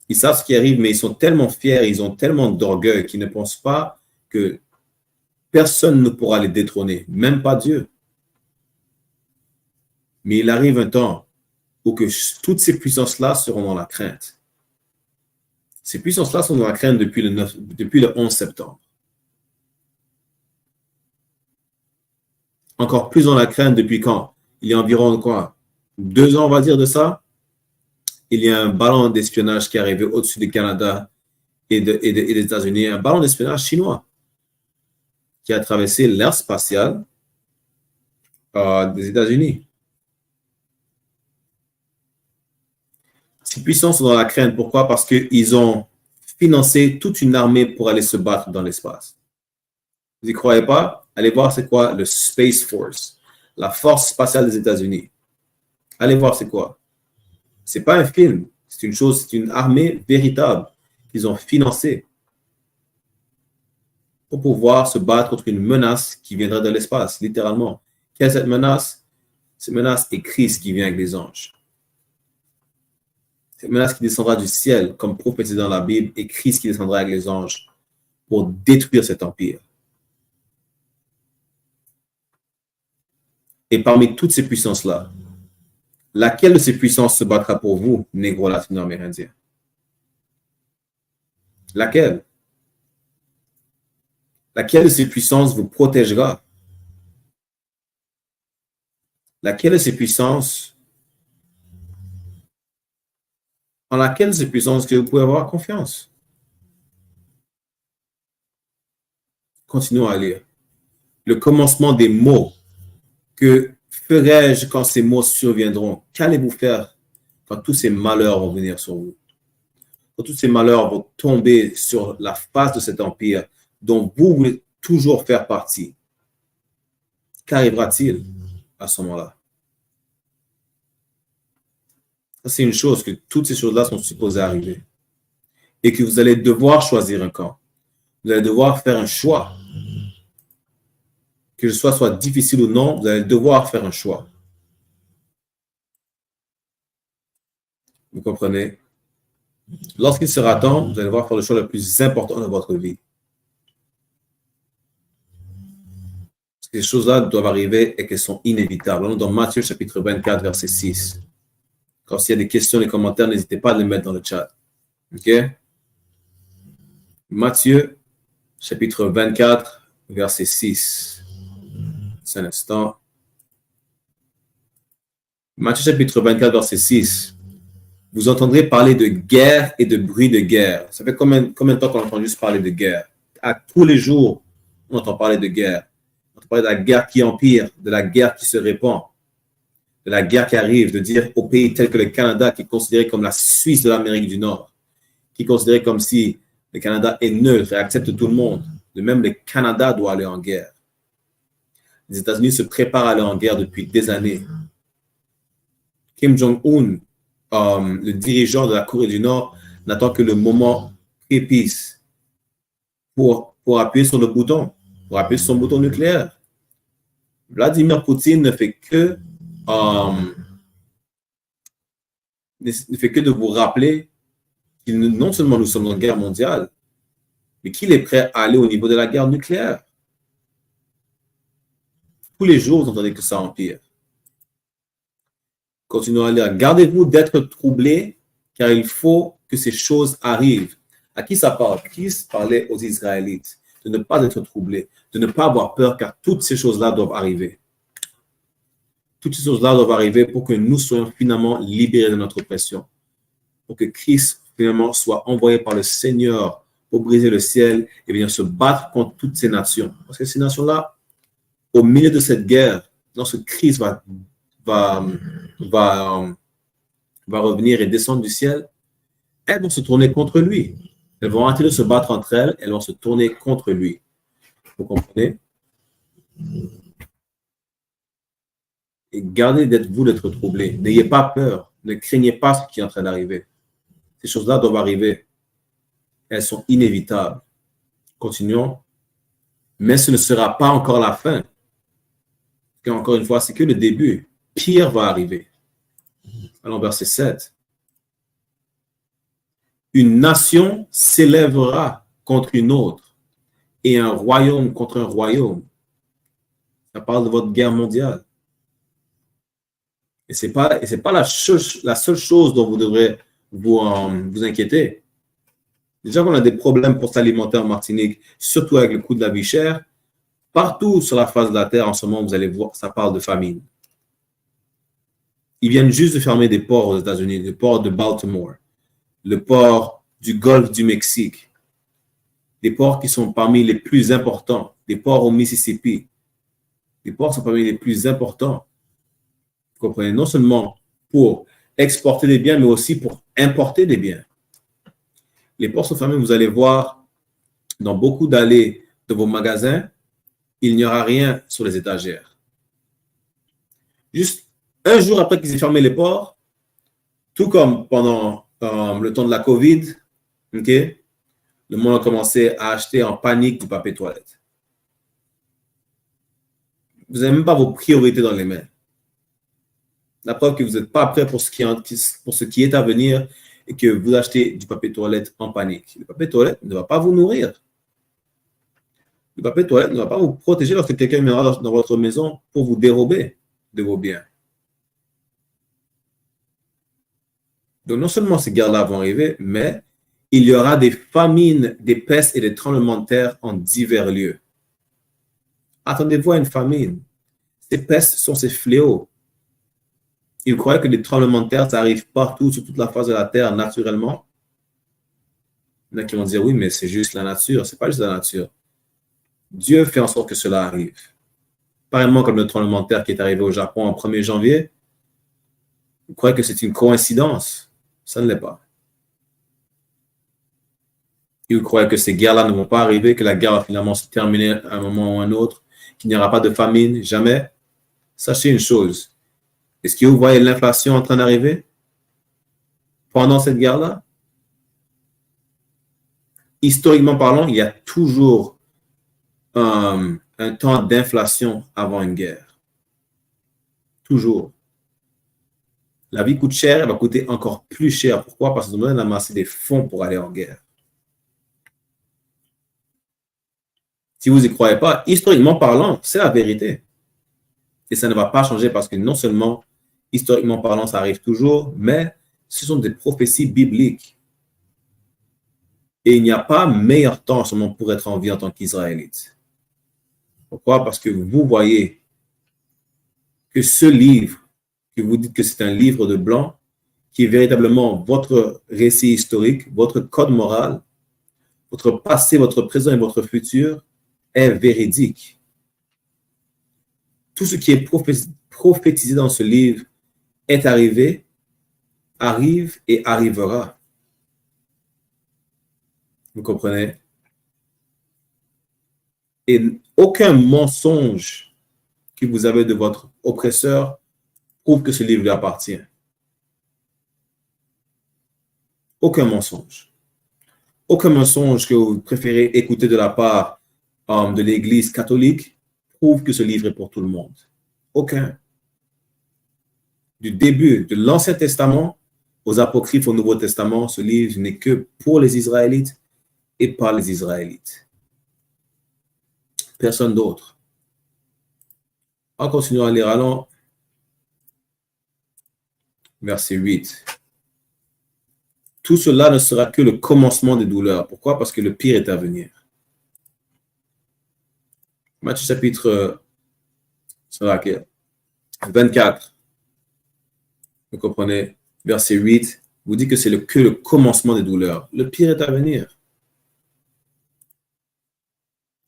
Ils savent ce qui arrive, mais ils sont tellement fiers, ils ont tellement d'orgueil qu'ils ne pensent pas que personne ne pourra les détrôner, même pas Dieu. Mais il arrive un temps où que toutes ces puissances-là seront dans la crainte. Ces puissances-là sont dans la crainte depuis le 11 septembre. Encore plus dans la crainte depuis quand? Il y a environ 2 ans, on va dire, de ça. Il y a un ballon d'espionnage qui est arrivé au-dessus du Canada et des États-Unis, un ballon d'espionnage chinois qui a traversé l'air spatial des États-Unis. Ces puissances sont dans la crainte. Pourquoi? Parce qu'ils ont financé toute une armée pour aller se battre dans l'espace. Vous n'y croyez pas? Allez voir c'est quoi le Space Force, la force spatiale des États-Unis. Allez voir c'est quoi. C'est pas un film, c'est une chose, c'est une armée véritable qu'ils ont financée pour pouvoir se battre contre une menace qui viendra de l'espace, littéralement. Quelle est cette menace? Cette menace est Christ qui vient avec les anges. Cette menace qui descendra du ciel, comme prophétisé dans la Bible, et Christ qui descendra avec les anges pour détruire cet empire. Et parmi toutes ces puissances-là, laquelle de ces puissances se battra pour vous, négro latino-amérindien? Laquelle? Laquelle de ces puissances vous protégera? Laquelle de ces puissances, en laquelle de ces puissances que vous pouvez avoir confiance? Continuons à lire. Le commencement des mots. Que ferai-je quand ces mots surviendront? Qu'allez-vous faire quand tous ces malheurs vont venir sur vous? Quand tous ces malheurs vont tomber sur la face de cet empire dont vous voulez toujours faire partie? Qu'arrivera-t-il à ce moment-là? C'est une chose, que toutes ces choses-là sont supposées arriver. Et que vous allez devoir choisir un camp. Vous allez devoir faire un choix. Que le choix soit difficile ou non, vous allez devoir faire un choix. Vous comprenez? Lorsqu'il sera temps, vous allez devoir faire le choix le plus important de votre vie. Ces choses-là doivent arriver et qu'elles sont inévitables. Allons dans Matthieu chapitre 24, verset 6. Quand s'il y a des questions, les commentaires, n'hésitez pas à les mettre dans le chat. OK? Matthieu chapitre 24, verset 6. C'est un instant. Matthieu chapitre 24, verset 6. Vous entendrez parler de guerre et de bruit de guerre. Ça fait combien de temps qu'on entend juste parler de guerre? À tous les jours, on entend parler de guerre. On entend parler de la guerre qui empire, de la guerre qui se répand, de la guerre qui arrive, de dire aux pays tels que le Canada, qui est considéré comme la Suisse de l'Amérique du Nord, qui est considéré comme si le Canada est neutre et accepte tout le monde. De même, le Canada doit aller en guerre. Les États-Unis se préparent à aller en guerre depuis des années. Kim Jong-un, le dirigeant de la Corée du Nord, n'attend que le moment épice pour appuyer sur le bouton, pour appuyer sur son bouton nucléaire. Vladimir Poutine ne fait que de vous rappeler que non seulement nous sommes en guerre mondiale, mais qu'il est prêt à aller au niveau de la guerre nucléaire. Tous les jours, vous entendez que ça empire. Continuons à lire. Gardez-vous d'être troublés, car il faut que ces choses arrivent. À qui ça parle? Qui parlait aux Israélites? De ne pas être troublés, de ne pas avoir peur, car toutes ces choses-là doivent arriver. Toutes ces choses-là doivent arriver pour que nous soyons finalement libérés de notre oppression. Pour que Christ finalement soit envoyé par le Seigneur pour briser le ciel et venir se battre contre toutes ces nations. Parce que ces nations-là, au milieu de cette guerre, lorsque Christ va revenir et descendre du ciel, elles vont se tourner contre lui. Elles vont arrêter de se battre entre elles, elles vont se tourner contre lui. Vous comprenez? Et gardez d'être troublés. N'ayez pas peur. Ne craignez pas ce qui est en train d'arriver. Ces choses-là doivent arriver. Elles sont inévitables. Continuons. Mais ce ne sera pas encore la fin. Encore une fois, c'est que le début. Pire va arriver. Allons, verset 7. Une nation s'élèvera contre une autre et un royaume contre un royaume. Ça parle de votre guerre mondiale. Et ce n'est pas la seule chose dont vous devrez vous inquiéter. Déjà qu'on a des problèmes pour s'alimenter en Martinique, surtout avec le coût de la vie chère. Partout sur la face de la terre, en ce moment, vous allez voir, ça parle de famine. Ils viennent juste de fermer des ports aux États-Unis, le port de Baltimore, le port du Golfe du Mexique, des ports qui sont parmi les plus importants, des ports au Mississippi. Les ports sont parmi les plus importants. Vous comprenez? Non seulement pour exporter des biens, mais aussi pour importer des biens. Les ports sont fermés, vous allez voir dans beaucoup d'allées de vos magasins, il n'y aura rien sur les étagères. Juste un jour après qu'ils aient fermé les ports, tout comme pendant le temps de la COVID, okay, le monde a commencé à acheter en panique du papier toilette. Vous n'avez même pas vos priorités dans les mains. La preuve que vous n'êtes pas prêt pour ce qui est à venir et que vous achetez du papier toilette en panique. Le papier toilette ne va pas vous nourrir. Le papier toilette ne va pas vous protéger lorsque quelqu'un viendra dans votre maison pour vous dérober de vos biens. Donc, non seulement ces guerres-là vont arriver, mais il y aura des famines, des pestes et des tremblements de terre en divers lieux. Attendez-vous à une famine. Ces pestes sont ces fléaux. Ils croyaient que les tremblements de terre, ça arrive partout, sur toute la face de la terre, naturellement. Il y en a qui vont dire, oui, mais c'est juste la nature. Ce n'est pas juste la nature. Dieu fait en sorte que cela arrive. Pareillement comme le tremblement de terre qui est arrivé au Japon en 1er janvier. Vous croyez que c'est une coïncidence? Ça ne l'est pas. Ils croient que ces guerres-là ne vont pas arriver, que la guerre va finalement se terminer à un moment ou à un autre, qu'il n'y aura pas de famine, jamais. Sachez une chose. Est-ce que vous voyez l'inflation en train d'arriver pendant cette guerre-là? Historiquement parlant, il y a toujours un temps d'inflation avant une guerre. Toujours. La vie coûte cher, elle va coûter encore plus cher. Pourquoi? Parce qu'on doit amasser des fonds pour aller en guerre. Si vous n'y croyez pas, historiquement parlant, c'est la vérité. Et ça ne va pas changer parce que non seulement, historiquement parlant, ça arrive toujours, mais ce sont des prophéties bibliques. Et il n'y a pas meilleur temps en ce moment pour être en vie en tant qu'Israélite. Pourquoi? Parce que vous voyez que ce livre, que vous dites que c'est un livre de blanc, qui est véritablement votre récit historique, votre code moral, votre passé, votre présent et votre futur, est véridique. Tout ce qui est prophétisé dans ce livre est arrivé, arrive et arrivera. Vous comprenez? Et aucun mensonge que vous avez de votre oppresseur prouve que ce livre lui appartient. Aucun mensonge. Aucun mensonge que vous préférez écouter de la part de l'Église catholique prouve que ce livre est pour tout le monde. Aucun. Du début de l'Ancien Testament aux Apocryphes au Nouveau Testament, ce livre n'est que pour les Israélites et par les Israélites. Personne d'autre. En continuant à lire, allons verset 8. Tout cela ne sera que le commencement des douleurs. Pourquoi? Parce que le pire est à venir. Matthieu chapitre 24. Vous comprenez? Verset 8 vous dit que c'est que le commencement des douleurs. Le pire est à venir.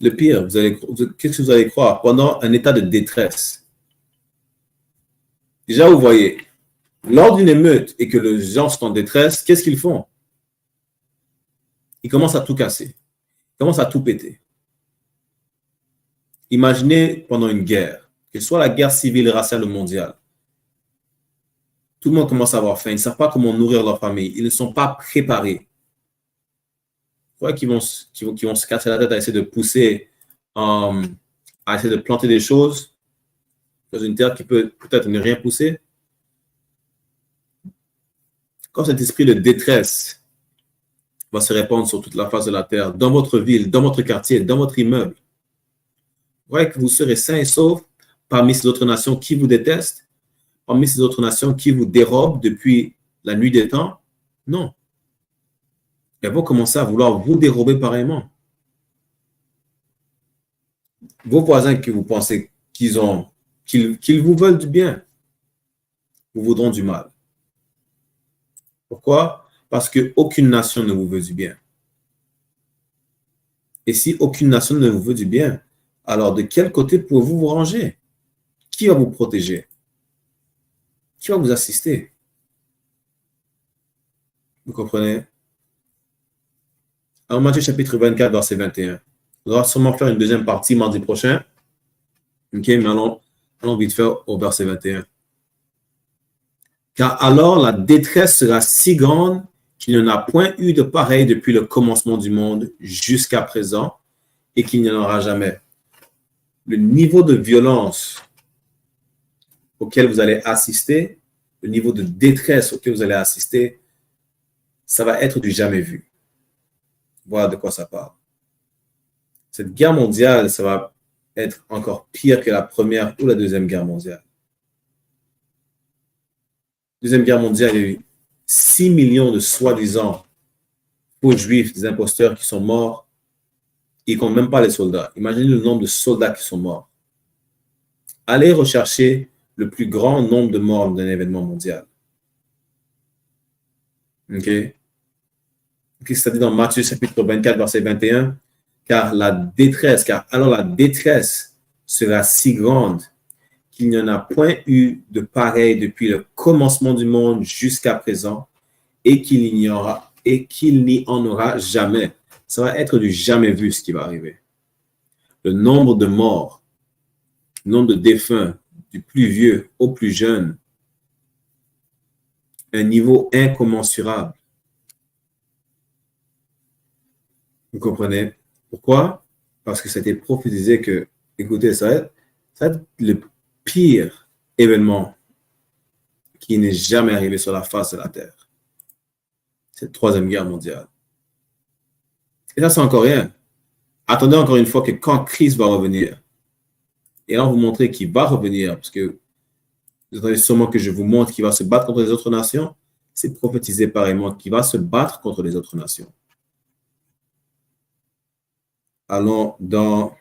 Le pire, qu'est-ce que vous allez croire? Pendant un état de détresse. Déjà, vous voyez, lors d'une émeute et que les gens sont en détresse, qu'est-ce qu'ils font? Ils commencent à tout casser. Ils commencent à tout péter. Imaginez pendant une guerre, que ce soit la guerre civile, raciale ou mondiale. Tout le monde commence à avoir faim. Ils ne savent pas comment nourrir leur famille. Ils ne sont pas préparés. Vous voyez qu'ils vont se casser la tête à essayer de pousser, à essayer de planter des choses dans une terre qui peut peut-être ne rien pousser. Quand cet esprit de détresse va se répandre sur toute la face de la terre, dans votre ville, dans votre quartier, dans votre immeuble, vous voyez que vous serez sains et saufs parmi ces autres nations qui vous détestent, parmi ces autres nations qui vous dérobent depuis la nuit des temps? Non. Elles vont commencer à vouloir vous dérober pareillement. Vos voisins que vous pensez qu'ils vous veulent du bien, vous voudront du mal. Pourquoi? Parce qu'aucune nation ne vous veut du bien. Et si aucune nation ne vous veut du bien, alors de quel côté pouvez-vous vous ranger? Qui va vous protéger? Qui va vous assister? Vous comprenez? Alors, Matthieu chapitre 24, verset 21. On va sûrement faire une deuxième partie mardi prochain. OK, mais allons vite faire au verset 21. Car alors la détresse sera si grande qu'il n'y en a point eu de pareil depuis le commencement du monde jusqu'à présent et qu'il n'y en aura jamais. Le niveau de violence auquel vous allez assister, le niveau de détresse auquel vous allez assister, ça va être du jamais vu. Voilà de quoi ça parle. Cette guerre mondiale, ça va être encore pire que la première ou la deuxième guerre mondiale. Deuxième guerre mondiale, il y a eu 6 millions de soi-disant faux juifs, des imposteurs qui sont morts. Ils ne comptent même pas les soldats. Imaginez le nombre de soldats qui sont morts. Allez rechercher le plus grand nombre de morts d'un événement mondial. OK? C'est dit dans Matthieu chapitre 24, verset 21, car alors la détresse sera si grande qu'il n'y en a point eu de pareil depuis le commencement du monde jusqu'à présent et qu'il n'y en aura jamais. Ça va être du jamais vu ce qui va arriver. Le nombre de morts, le nombre de défunts, du plus vieux au plus jeune, un niveau incommensurable. Vous comprenez? Pourquoi? Parce que ça a été prophétisé que, écoutez, ça va être le pire événement qui n'est jamais arrivé sur la face de la Terre. Cette troisième guerre mondiale. Et ça, c'est encore rien. Attendez encore une fois que quand Christ va revenir, et là, on vous montrer qu'il va revenir, parce que vous attendez sûrement que je vous montre qu'il va se battre contre les autres nations. C'est prophétisé pareillement qu'il va se battre contre les autres nations. Allons dans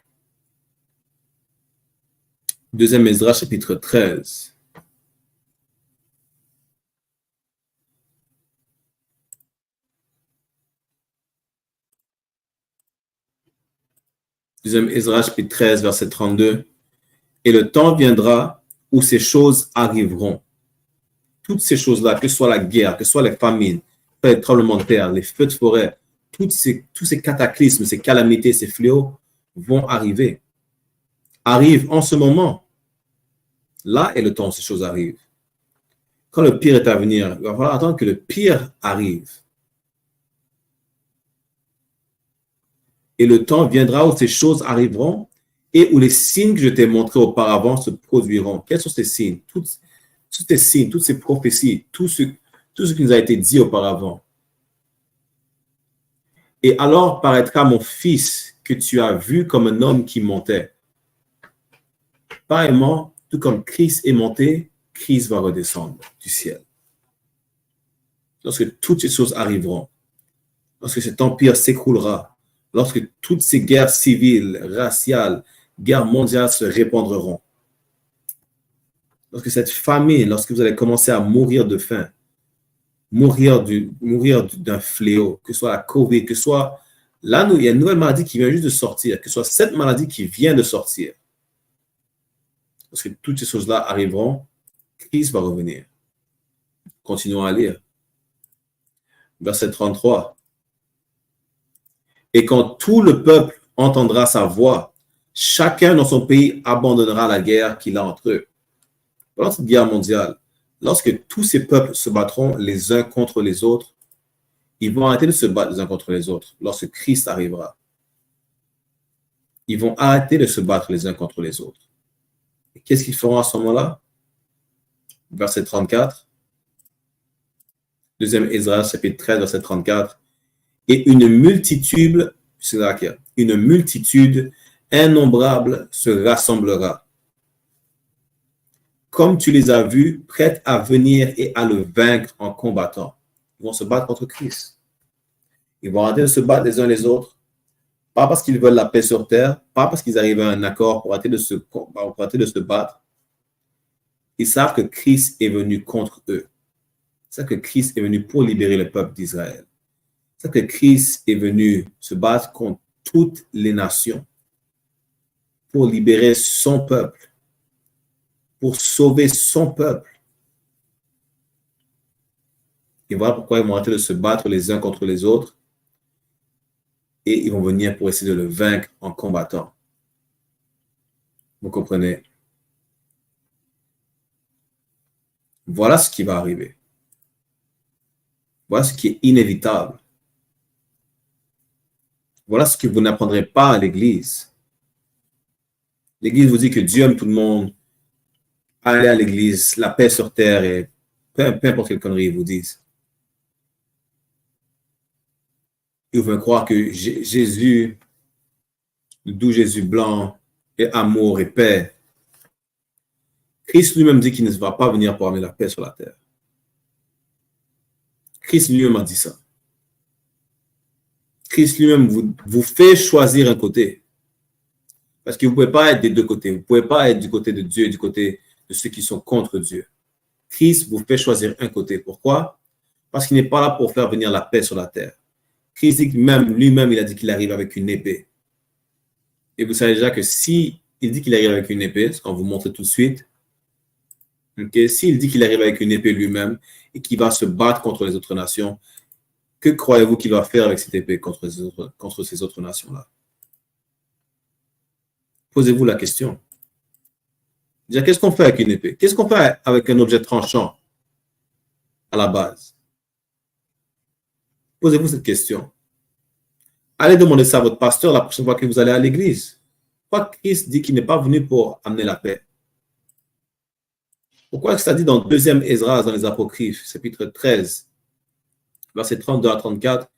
2e Esdras, chapitre 13. Deuxième Esdras, chapitre 13, verset 32. Et le temps viendra où ces choses arriveront. Toutes ces choses-là, que ce soit la guerre, que ce soit les famines, les tremblements de terre, les feux de forêt, tous ces cataclysmes, ces calamités, ces fléaux vont arriver. Arrivent en ce moment. Là est le temps où ces choses arrivent. Quand le pire est à venir, il va falloir attendre que le pire arrive. Et le temps viendra où ces choses arriveront et où les signes que je t'ai montrés auparavant se produiront. Quels sont ces signes? Tous ces signes, toutes ces prophéties, tout ce qui nous a été dit auparavant. Et alors paraîtra mon fils que tu as vu comme un homme qui montait. Pareillement, tout comme Christ est monté, Christ va redescendre du ciel. Lorsque toutes ces choses arriveront, lorsque cet empire s'écroulera, lorsque toutes ces guerres civiles, raciales, guerres mondiales se répandront, lorsque cette famine, lorsque vous allez commencer à mourir de faim, mourir d'un fléau, que ce soit la COVID, que ce soit là, il y a une nouvelle maladie qui vient juste de sortir, que ce soit cette maladie qui vient de sortir. Lorsque toutes ces choses-là arriveront, Christ va revenir. Continuons à lire. Verset 33. Et quand tout le peuple entendra sa voix, chacun dans son pays abandonnera la guerre qu'il a entre eux. Pendant cette guerre mondiale, lorsque tous ces peuples se battront les uns contre les autres, ils vont arrêter de se battre les uns contre les autres lorsque Christ arrivera. Ils vont arrêter de se battre les uns contre les autres. Et qu'est-ce qu'ils feront à ce moment-là? Verset 34. Deuxième Esdras, chapitre 13, verset 34. Et une multitude innombrable se rassemblera. Comme tu les as vus, prêtes à venir et à le vaincre en combattant. Ils vont se battre contre Christ. Ils vont arrêter de se battre les uns les autres, pas parce qu'ils veulent la paix sur terre, pas parce qu'ils arrivent à un accord pour arrêter de se battre. Ils savent que Christ est venu contre eux. Ils savent que Christ est venu pour libérer le peuple d'Israël. Ils savent que Christ est venu se battre contre toutes les nations pour libérer son peuple, pour sauver son peuple. Et voilà pourquoi ils vont arrêter de se battre les uns contre les autres et ils vont venir pour essayer de le vaincre en combattant. Vous comprenez? Voilà ce qui va arriver. Voilà ce qui est inévitable. Voilà ce que vous n'apprendrez pas à l'Église. L'Église vous dit que Dieu aime tout le monde. Allez à l'Église, la paix sur terre et peu importe quelle connerie ils vous disent. Ils veulent croire que Jésus, le doux Jésus blanc, est amour et paix. Christ lui-même dit qu'il ne va pas venir pour amener la paix sur la terre. Christ lui-même a dit ça. Christ lui-même vous fait choisir un côté. Parce que vous ne pouvez pas être des deux côtés. Vous ne pouvez pas être du côté de Dieu et du côté de ceux qui sont contre Dieu. Christ vous fait choisir un côté. Pourquoi? Parce qu'il n'est pas là pour faire venir la paix sur la terre. Christ dit lui-même, il a dit qu'il arrive avec une épée. Et vous savez déjà que si il dit qu'il arrive avec une épée, ce qu'on vous montre tout de suite, okay, s'il dit qu'il arrive avec une épée lui-même et qu'il va se battre contre les autres nations, que croyez-vous qu'il va faire avec cette épée contre ces autres nations-là? Posez-vous la question. Déjà, qu'est-ce qu'on fait avec une épée? Qu'est-ce qu'on fait avec un objet tranchant à la base? Posez-vous cette question. Allez demander ça à votre pasteur la prochaine fois que vous allez à l'église. Pourquoi Christ dit qu'il n'est pas venu pour amener la paix? Pourquoi ça dit dans 2e Esdras, dans les Apocryphes, chapitre 13, versets 32 à 34,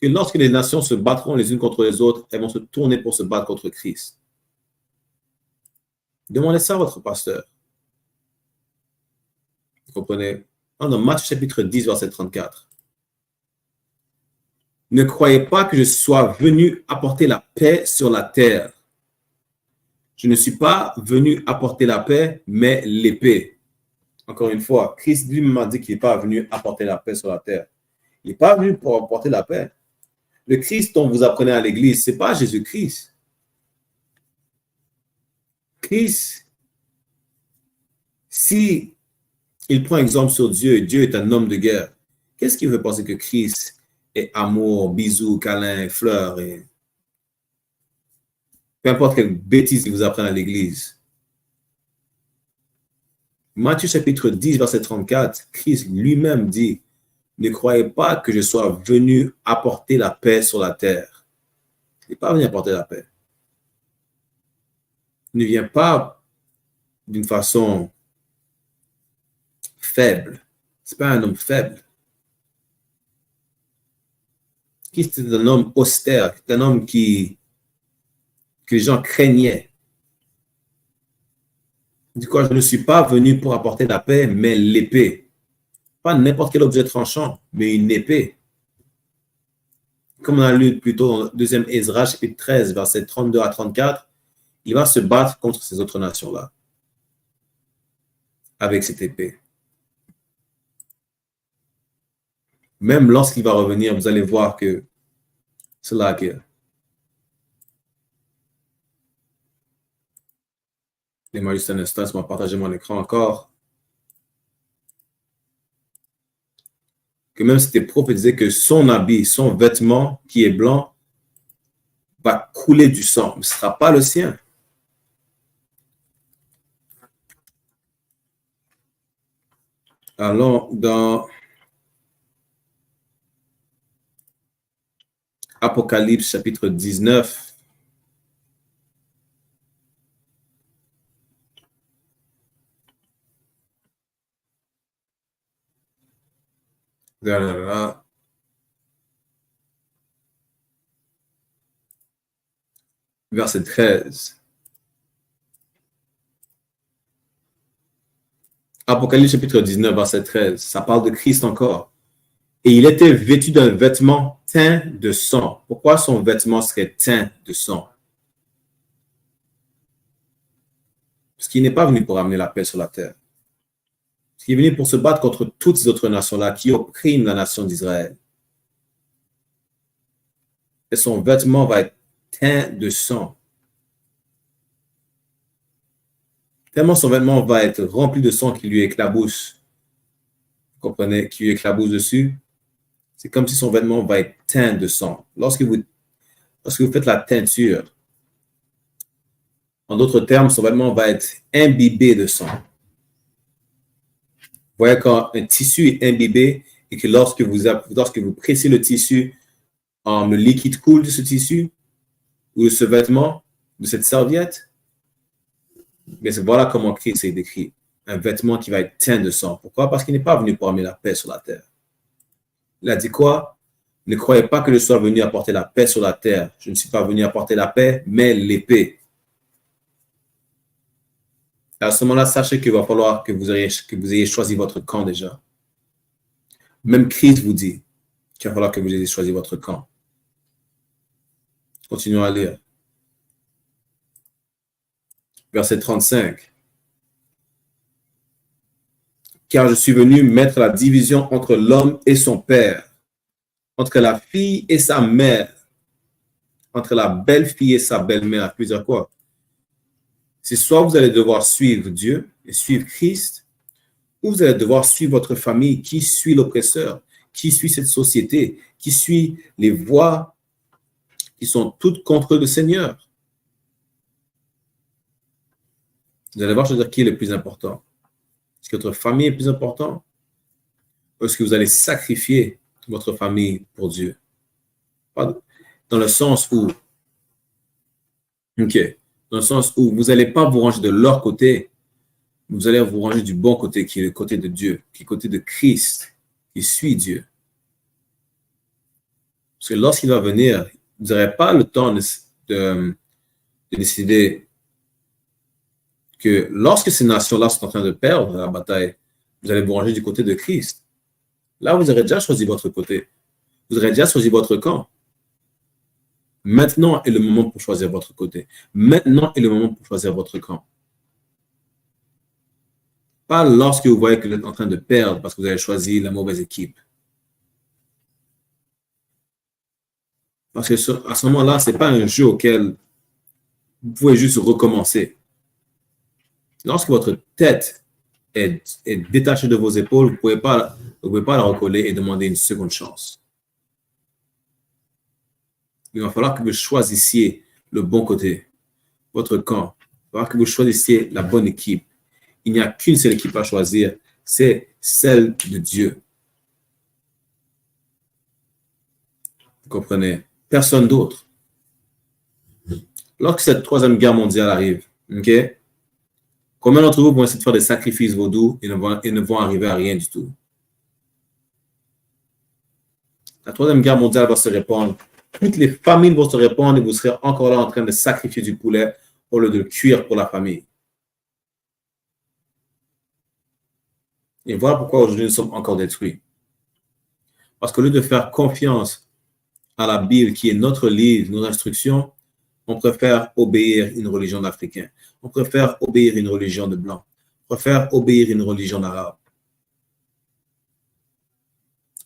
que lorsque les nations se battront les unes contre les autres, elles vont se tourner pour se battre contre Christ. Demandez ça à votre pasteur. Vous comprenez? Dans Matthieu chapitre 10, verset 34. Ne croyez pas que je sois venu apporter la paix sur la terre. Je ne suis pas venu apporter la paix, mais l'épée. Encore une fois, Christ lui-même a dit qu'il n'est pas venu apporter la paix sur la terre. Il n'est pas venu pour apporter la paix. Le Christ dont vous apprenez à l'église, ce n'est pas Jésus-Christ. Christ, si il prend exemple sur Dieu, Dieu est un homme de guerre, qu'est-ce qui veut penser que Christ est amour, bisous, câlins, fleurs et peu importe quelle bêtise qu'il vous apprenne à l'église? Matthieu chapitre 10, verset 34, Christ lui-même dit, ne croyez pas que je sois venu apporter la paix sur la terre. Il n'est pas venu apporter la paix. Il ne vient pas d'une façon faible. Ce n'est pas un homme faible. Christ est un homme austère, c'est un homme que les gens craignaient. Du coup, je ne suis pas venu pour apporter la paix, mais l'épée. Pas n'importe quel objet tranchant, mais une épée. Comme on a lu plus tôt dans 2e Esdras, chapitre 13, versets 32 à 34, il va se battre contre ces autres nations-là avec cette épée. Même lorsqu'il va revenir, vous allez voir que c'est là que Laissez-moi juste un instant, je vais partager mon écran encore. Que même c'était prophétisé que son habit, son vêtement qui est blanc, va couler du sang, mais ce ne sera pas le sien. Allons dans Apocalypse chapitre 19. Verset 13. Apocalypse chapitre 19, verset 13. Ça parle de Christ encore. Et il était vêtu d'un vêtement teint de sang. Pourquoi son vêtement serait teint de sang? Parce qu'il n'est pas venu pour amener la paix sur la terre. Parce qu'il est venu pour se battre contre toutes ces autres nations-là qui oppriment la nation d'Israël. Et son vêtement va être teint de sang. Tellement son vêtement va être rempli de sang qui lui éclabousse. Vous comprenez? Qui lui éclabousse dessus. C'est comme si son vêtement va être teint de sang. Lorsque vous faites la teinture, en d'autres termes, son vêtement va être imbibé de sang. Vous voyez, quand un tissu est imbibé et que lorsque vous pressez le tissu, le liquide coule de ce tissu ou de ce vêtement, de cette serviette, mais voilà comment Christ est décrit. Un vêtement qui va être teint de sang. Pourquoi? Parce qu'il n'est pas venu pour amener la paix sur la terre. Il a dit quoi? Ne croyez pas que je sois venu apporter la paix sur la terre. Je ne suis pas venu apporter la paix, mais l'épée. À ce moment-là, sachez qu'il va falloir que vous ayez choisi votre camp déjà. Même Christ vous dit qu'il va falloir que vous ayez choisi votre camp. Continuons à lire. Verset 35. Car je suis venu mettre la division entre l'homme et son père, entre la fille et sa mère, entre la belle-fille et sa belle-mère. Je veux dire quoi? C'est soit vous allez devoir suivre Dieu et suivre Christ, ou vous allez devoir suivre votre famille qui suit l'oppresseur, qui suit cette société, qui suit les voies qui sont toutes contre le Seigneur. Vous allez voir, je veux dire, qui est le plus important. Est-ce que votre famille est plus importante? Ou est-ce que vous allez sacrifier votre famille pour Dieu? Dans le sens où, vous n'allez pas vous ranger de leur côté, vous allez vous ranger du bon côté, qui est le côté de Dieu, qui est le côté de Christ, qui suit Dieu. Parce que lorsqu'il va venir, vous n'aurez pas le temps de décider que lorsque ces nations-là sont en train de perdre la bataille, vous allez vous ranger du côté de Christ. Là, vous aurez déjà choisi votre côté. Vous aurez déjà choisi votre camp. Maintenant est le moment pour choisir votre côté. Maintenant est le moment pour choisir votre camp. Pas lorsque vous voyez que vous êtes en train de perdre parce que vous avez choisi la mauvaise équipe. Parce que à ce moment-là, ce n'est pas un jeu auquel vous pouvez juste recommencer. Lorsque votre tête est détachée de vos épaules, vous ne pouvez pas la recoller et demander une seconde chance. Il va falloir que vous choisissiez le bon côté, votre camp. Il va falloir que vous choisissiez la bonne équipe. Il n'y a qu'une seule équipe à choisir, c'est celle de Dieu. Vous comprenez? Personne d'autre. Lorsque cette troisième guerre mondiale arrive, ok? Combien d'entre vous vont essayer de faire des sacrifices vaudous et ne vont arriver à rien du tout? La troisième guerre mondiale va se répandre. Toutes les familles vont se répandre et vous serez encore là en train de sacrifier du poulet au lieu de le cuire pour la famille. Et voilà pourquoi aujourd'hui nous sommes encore détruits. Parce qu'au lieu de faire confiance à la Bible qui est notre livre, nos instructions, on préfère obéir une religion d'Africains. On préfère obéir une religion de Blancs. On préfère obéir une religion d'Arabes.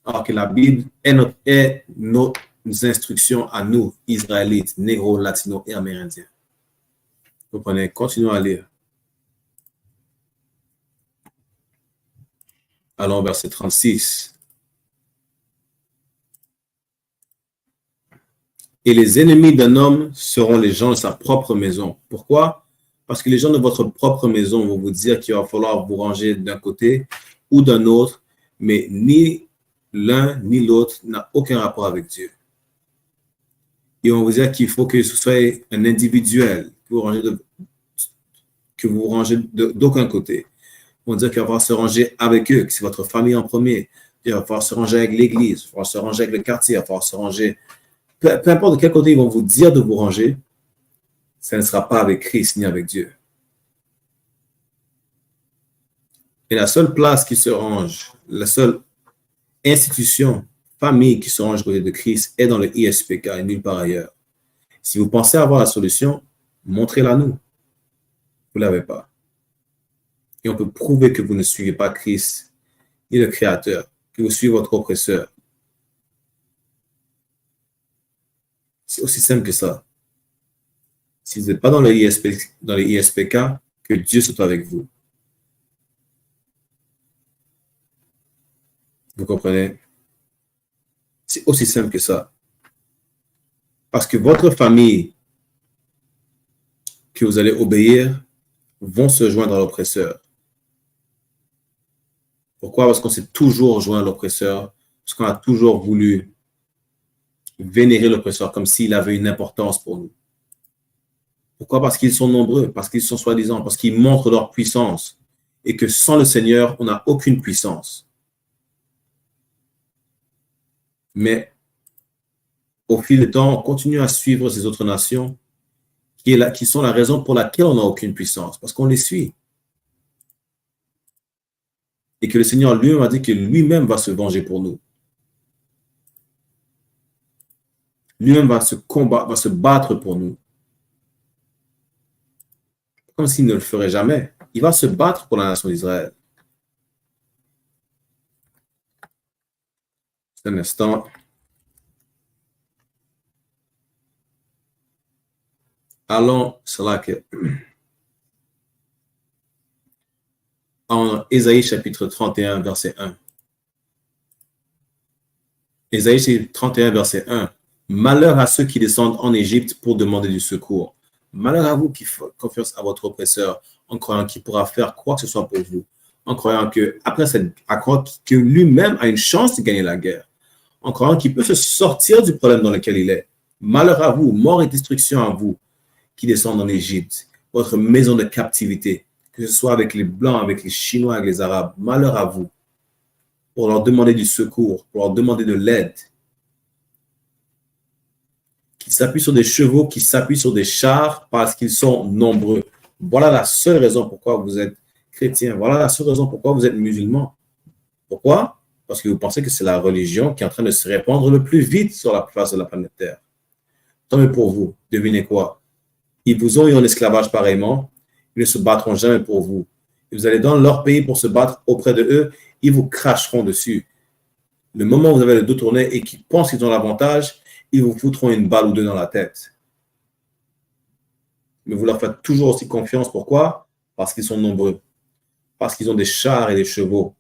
Alors que la Bible est nos instructions à nous, Israélites, Négros, Latinos et Amérindiens. Vous comprenez? Continuons à lire. Allons au verset 36. Et les ennemis d'un homme seront les gens de sa propre maison. Pourquoi? Parce que les gens de votre propre maison vont vous dire qu'il va falloir vous ranger d'un côté ou d'un autre, mais ni l'un ni l'autre n'a aucun rapport avec Dieu. Ils vont vous dire qu'il faut que ce soit un individuel, que vous vous rangez d'aucun côté. Ils vont dire qu'il va falloir se ranger avec eux, que c'est votre famille en premier. Il va falloir se ranger avec l'église, il va falloir se ranger avec le quartier, il va falloir se ranger. Peu importe de quel côté ils vont vous dire de vous ranger, ça ne sera pas avec Christ ni avec Dieu. Et la seule place qui se range, la seule institution, famille qui se range du côté de Christ est dans le ISPK et nulle part ailleurs. Si vous pensez avoir la solution, montrez-la nous. Vous ne l'avez pas. Et on peut prouver que vous ne suivez pas Christ ni le Créateur, que vous suivez votre oppresseur. C'est aussi simple que ça. Si vous n'êtes pas dans les ISPK, que Dieu soit avec vous. Vous comprenez? C'est aussi simple que ça. Parce que votre famille que vous allez obéir vont se joindre à l'oppresseur. Pourquoi? Parce qu'on s'est toujours joint à l'oppresseur Parce qu'on a toujours voulu vénérer l'oppresseur comme s'il avait une importance pour nous. Pourquoi? Parce qu'ils sont nombreux, parce qu'ils sont soi-disant, parce qu'ils montrent leur puissance et que sans le Seigneur, on n'a aucune puissance. Mais au fil du temps, on continue à suivre ces autres nations qui sont la raison pour laquelle on n'a aucune puissance, parce qu'on les suit. Et que le Seigneur lui-même a dit que lui-même va se venger pour nous. Lui-même va se combattre, va se battre pour nous. Comme s'il ne le ferait jamais. Il va se battre pour la nation d'Israël. Un instant. Allons, c'est là que en Ésaïe chapitre 31, verset 1. Ésaïe chapitre 31, verset 1. Malheur à ceux qui descendent en Égypte pour demander du secours. Malheur à vous qui faites confiance à votre oppresseur en croyant qu'il pourra faire quoi que ce soit pour vous. En croyant que, que lui-même a une chance de gagner la guerre. En croyant qu'il peut se sortir du problème dans lequel il est. Malheur à vous, mort et destruction à vous qui descendent en Égypte, votre maison de captivité, que ce soit avec les Blancs, avec les Chinois, avec les Arabes. Malheur à vous pour leur demander du secours, pour leur demander de l'aide. Qui s'appuient sur des chevaux, qui s'appuient sur des chars parce qu'ils sont nombreux. Voilà la seule raison pourquoi vous êtes chrétien. Voilà la seule raison pourquoi vous êtes musulman. Pourquoi? Parce que vous pensez que c'est la religion qui est en train de se répandre le plus vite sur la face de la planète Terre. Tant mieux pour vous. Devinez quoi? Ils vous ont eu en esclavage pareillement. Ils ne se battront jamais pour vous. Et vous allez dans leur pays pour se battre auprès de eux. Ils vous cracheront dessus. Le moment où vous avez le dos tourné et qu'ils pensent qu'ils ont l'avantage, ils vous foutront une balle ou deux dans la tête. Mais vous leur faites toujours aussi confiance. Pourquoi? Parce qu'ils sont nombreux. Parce qu'ils ont des chars et des chevaux.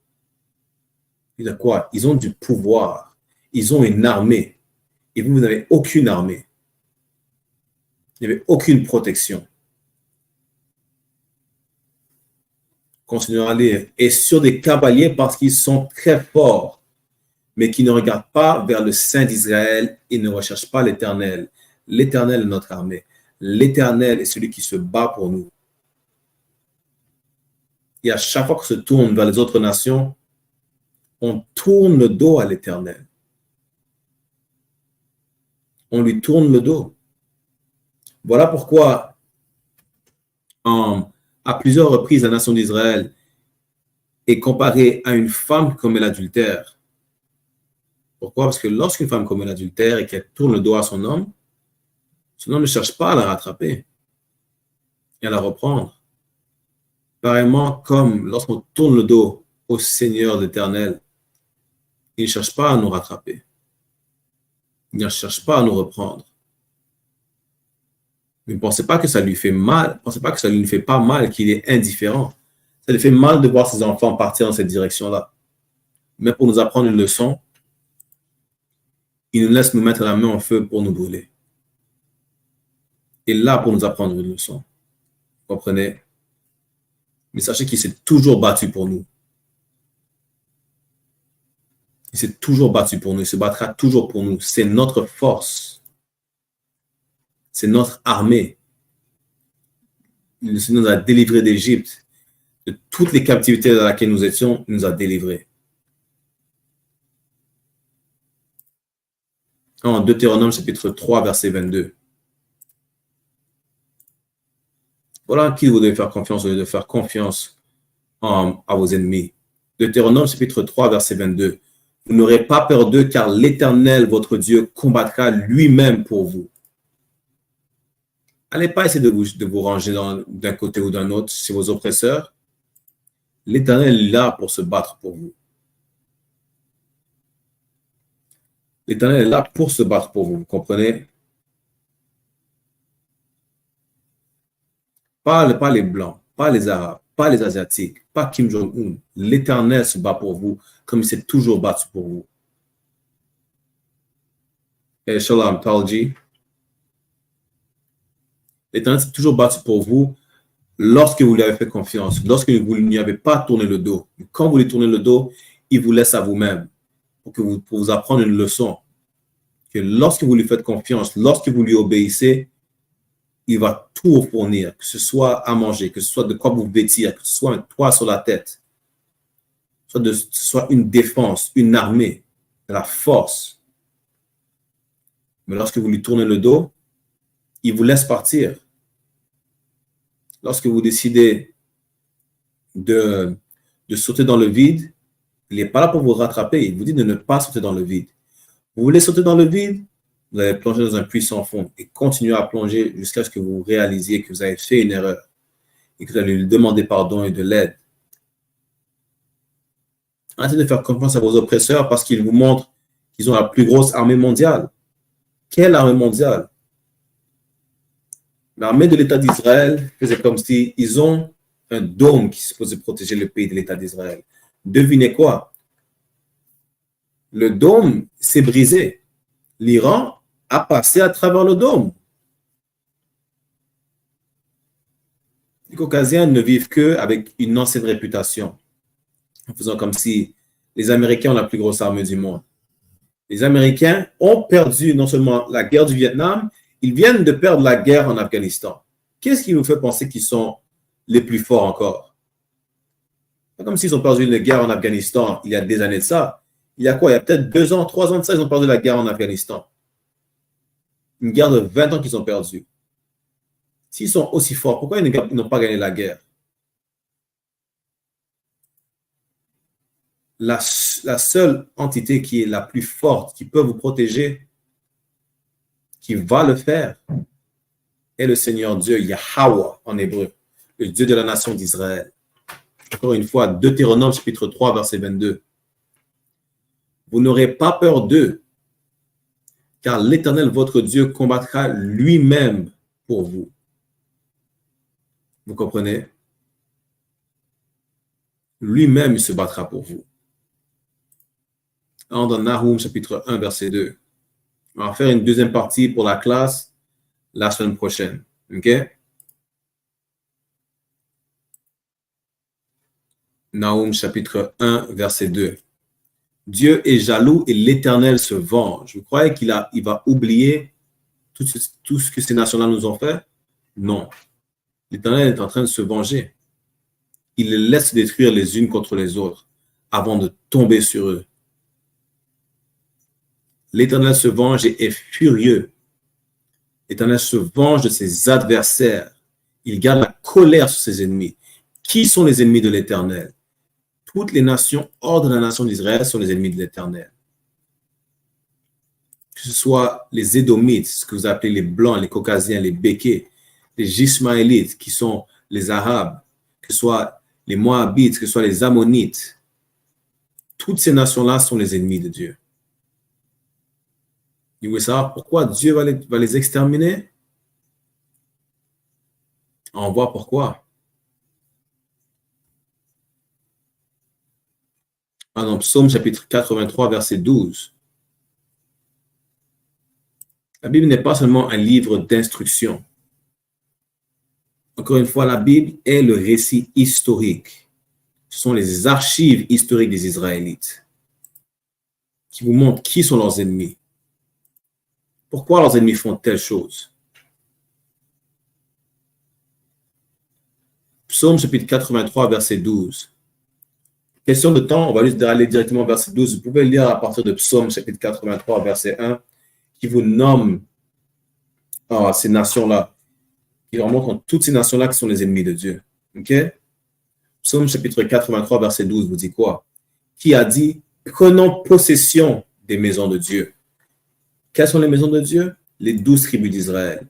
Ils ont quoi? Ils ont du pouvoir. Ils ont une armée. Et vous n'avez aucune armée. Vous n'avez aucune protection. Continuons à lire. Et sur des cavaliers parce qu'ils sont très forts, mais qui ne regardent pas vers le Saint d'Israël et ne recherchent pas l'Éternel. L'Éternel est notre armée. L'Éternel est celui qui se bat pour nous. Et à chaque fois qu'on se tourne vers les autres nations, on tourne le dos à l'Éternel. On lui tourne le dos. Voilà pourquoi, à plusieurs reprises, la nation d'Israël est comparée à une femme qui commet l'adultère. Pourquoi? Parce que lorsqu'une femme commet l'adultère et qu'elle tourne le dos à son homme ne cherche pas à la rattraper et à la reprendre. Pareillement, comme lorsqu'on tourne le dos au Seigneur l'Éternel, il ne cherche pas à nous rattraper. Il ne cherche pas à nous reprendre. Mais ne pensez pas que ça lui fait mal. Ne pensez pas que ça ne lui fait pas mal, qu'il est indifférent. Ça lui fait mal de voir ses enfants partir dans cette direction-là. Mais pour nous apprendre une leçon, il nous laisse nous mettre la main en feu pour nous brûler. Et là, pour nous apprendre une leçon. Vous comprenez? Mais sachez qu'il s'est toujours battu pour nous. Il s'est toujours battu pour nous. Il se battra toujours pour nous. C'est notre force. C'est notre armée. Le Seigneur nous a délivrés d'Égypte. De toutes les captivités dans lesquelles nous étions, il nous a délivrés. En Deutéronome chapitre 3, verset 22. Voilà à qui vous devez faire confiance. Vous devez faire confiance à vos ennemis. Deutéronome chapitre 3, verset 22. Vous n'aurez pas peur d'eux, car l'Éternel, votre Dieu, combattra lui-même pour vous. Allez pas essayer de vous ranger d'un côté ou d'un autre chez vos oppresseurs. L'Éternel est là pour se battre pour vous. L'Éternel est là pour se battre pour vous, vous comprenez? Pas les Blancs, pas les Arabes, pas les Asiatiques, pas Kim Jong-un. L'Éternel se bat pour vous comme il s'est toujours battu pour vous. Et Shalom, Talji. L'Éternel s'est toujours battu pour vous lorsque vous lui avez fait confiance, lorsque vous n'y avez pas tourné le dos. Quand vous lui tournez le dos, il vous laisse à vous-même. pour vous apprendre une leçon. Que lorsque vous lui faites confiance, lorsque vous lui obéissez, il va tout vous fournir, que ce soit à manger, que ce soit de quoi vous vêtir, que ce soit un toit sur la tête, que ce soit une défense, une armée, de la force. Mais lorsque vous lui tournez le dos, il vous laisse partir. Lorsque vous décidez de sauter dans le vide, il n'est pas là pour vous rattraper. Il vous dit de ne pas sauter dans le vide. Vous voulez sauter dans le vide, vous allez plonger dans un puits sans fond et continuer à plonger jusqu'à ce que vous réalisiez que vous avez fait une erreur et que vous allez lui demander pardon et de l'aide. Arrêtez de faire confiance à vos oppresseurs parce qu'ils vous montrent qu'ils ont la plus grosse armée mondiale. Quelle armée mondiale? L'armée de l'État d'Israël faisait comme si ils ont un dôme qui est supposé protéger le pays de l'État d'Israël. Devinez quoi? Le dôme s'est brisé. L'Iran a passé à travers le dôme. Les Caucasiens ne vivent qu'avec une ancienne réputation, en faisant comme si les Américains ont la plus grosse armée du monde. Les Américains ont perdu non seulement la guerre du Vietnam, ils viennent de perdre la guerre en Afghanistan. Qu'est-ce qui vous fait penser qu'ils sont les plus forts encore? Pas comme s'ils ont perdu une guerre en Afghanistan il y a des années de ça. Il y a quoi? Il y a peut-être 2 ans, 3 ans de ça, ils ont perdu la guerre en Afghanistan. Une guerre de 20 ans qu'ils ont perdue. S'ils sont aussi forts, pourquoi ils n'ont pas gagné la guerre? La seule entité qui est la plus forte, qui peut vous protéger, qui va le faire, est le Seigneur Dieu, Yahweh en hébreu, le Dieu de la nation d'Israël. Encore une fois, Deutéronome chapitre 3, verset 22. Vous n'aurez pas peur d'eux, car l'Éternel, votre Dieu, combattra lui-même pour vous. Vous comprenez? Lui-même, il se battra pour vous. Dans Nahum, chapitre 1, verset 2. On va faire une deuxième partie pour la classe la semaine prochaine. OK? Nahum, chapitre 1, verset 2. Dieu est jaloux et l'Éternel se venge. Vous croyez qu'il va oublier tout ce que ces nations-là nous ont fait? Non. L'Éternel est en train de se venger. Il les laisse détruire les unes contre les autres avant de tomber sur eux. L'Éternel se venge et est furieux. L'Éternel se venge de ses adversaires. Il garde la colère sur ses ennemis. Qui sont les ennemis de l'Éternel? Toutes les nations hors de la nation d'Israël sont les ennemis de l'Éternel. Que ce soit les Édomites, ce que vous appelez les Blancs, les Caucasiens, les Békés, les Ishmaélites, qui sont les Arabes, que ce soit les Moabites, que ce soit les Ammonites. Toutes ces nations-là sont les ennemis de Dieu. Vous voulez savoir pourquoi Dieu va les exterminer? On voit pourquoi. Dans Psaume chapitre 83, verset 12. La Bible n'est pas seulement un livre d'instruction. Encore une fois, la Bible est le récit historique. Ce sont les archives historiques des Israélites qui vous montrent qui sont leurs ennemis. Pourquoi leurs ennemis font telle chose? Psaume chapitre 83, verset 12. Question de temps, on va juste aller directement au verset 12. Vous pouvez lire à partir de Psaume chapitre 83, verset 1, qui vous nomme ces nations-là, qui leur montrent toutes ces nations-là qui sont les ennemis de Dieu. OK? Psaume chapitre 83, verset 12 vous dit quoi? Qui a dit, prenons possession des maisons de Dieu. Quelles sont les maisons de Dieu? Les 12 tribus d'Israël.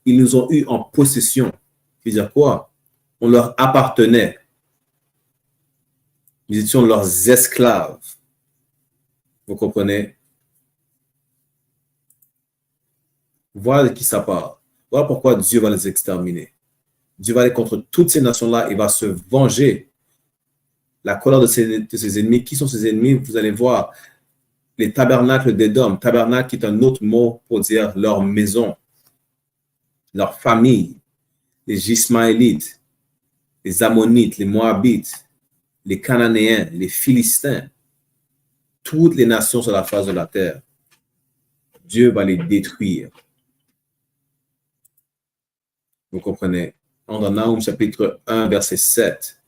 Ils nous ont eu en possession. C'est-à-dire quoi? On leur appartenait. Nous étions leurs esclaves. Vous comprenez? Voilà de qui ça parle. Voilà pourquoi Dieu va les exterminer. Dieu va aller contre toutes ces nations-là et va se venger. La colère de ses ennemis. Qui sont ses ennemis? Vous allez voir les tabernacles d'Édom. Tabernacle qui est un autre mot pour dire leur maison, leur famille. Les Ishmaélites, les Ammonites, les Moabites, les Cananéens, les Philistins. toutes les nations sur la face de la terre. Dieu va les détruire. Vous comprenez? Dans Nahum chapitre 1, verset 7.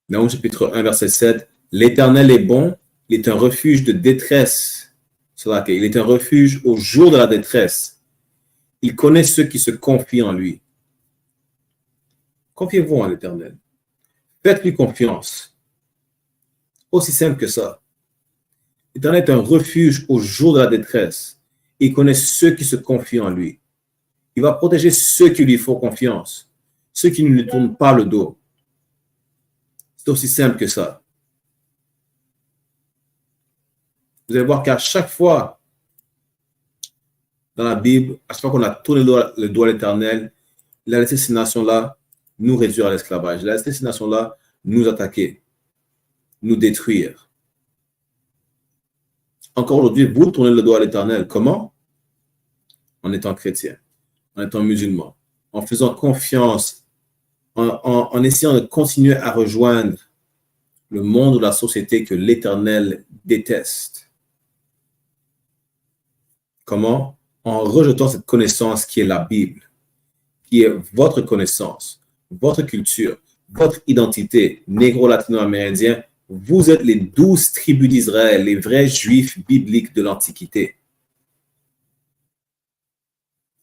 Nahum chapitre 1, verset 7. L'Éternel est bon, il est un refuge de détresse. Il est un refuge au jour de la détresse. Il connaît ceux qui se confient en lui. Confiez-vous en l'Éternel. Faites-lui confiance. Aussi simple que ça. L'Éternel est un refuge au jour de la détresse. Il connaît ceux qui se confient en lui. Il va protéger ceux qui lui font confiance, ceux qui ne lui tournent pas le dos. C'est aussi simple que ça. Vous allez voir qu'à chaque fois dans la Bible, à chaque fois qu'on a tourné le dos à l'Éternel, il a laissé ces nations-là nous réduire à l'esclavage. Il a laissé ces nations-là nous attaquer, nous détruire. Encore aujourd'hui, vous tournez le dos à l'Éternel. Comment? En étant chrétien, en étant musulman, en faisant confiance, en essayant de continuer à rejoindre le monde ou la société que l'Éternel déteste. Comment? En rejetant cette connaissance qui est la Bible, qui est votre connaissance, votre culture, votre identité négro-latino-amérindien. Vous êtes les 12 tribus d'Israël, les vrais juifs bibliques de l'Antiquité.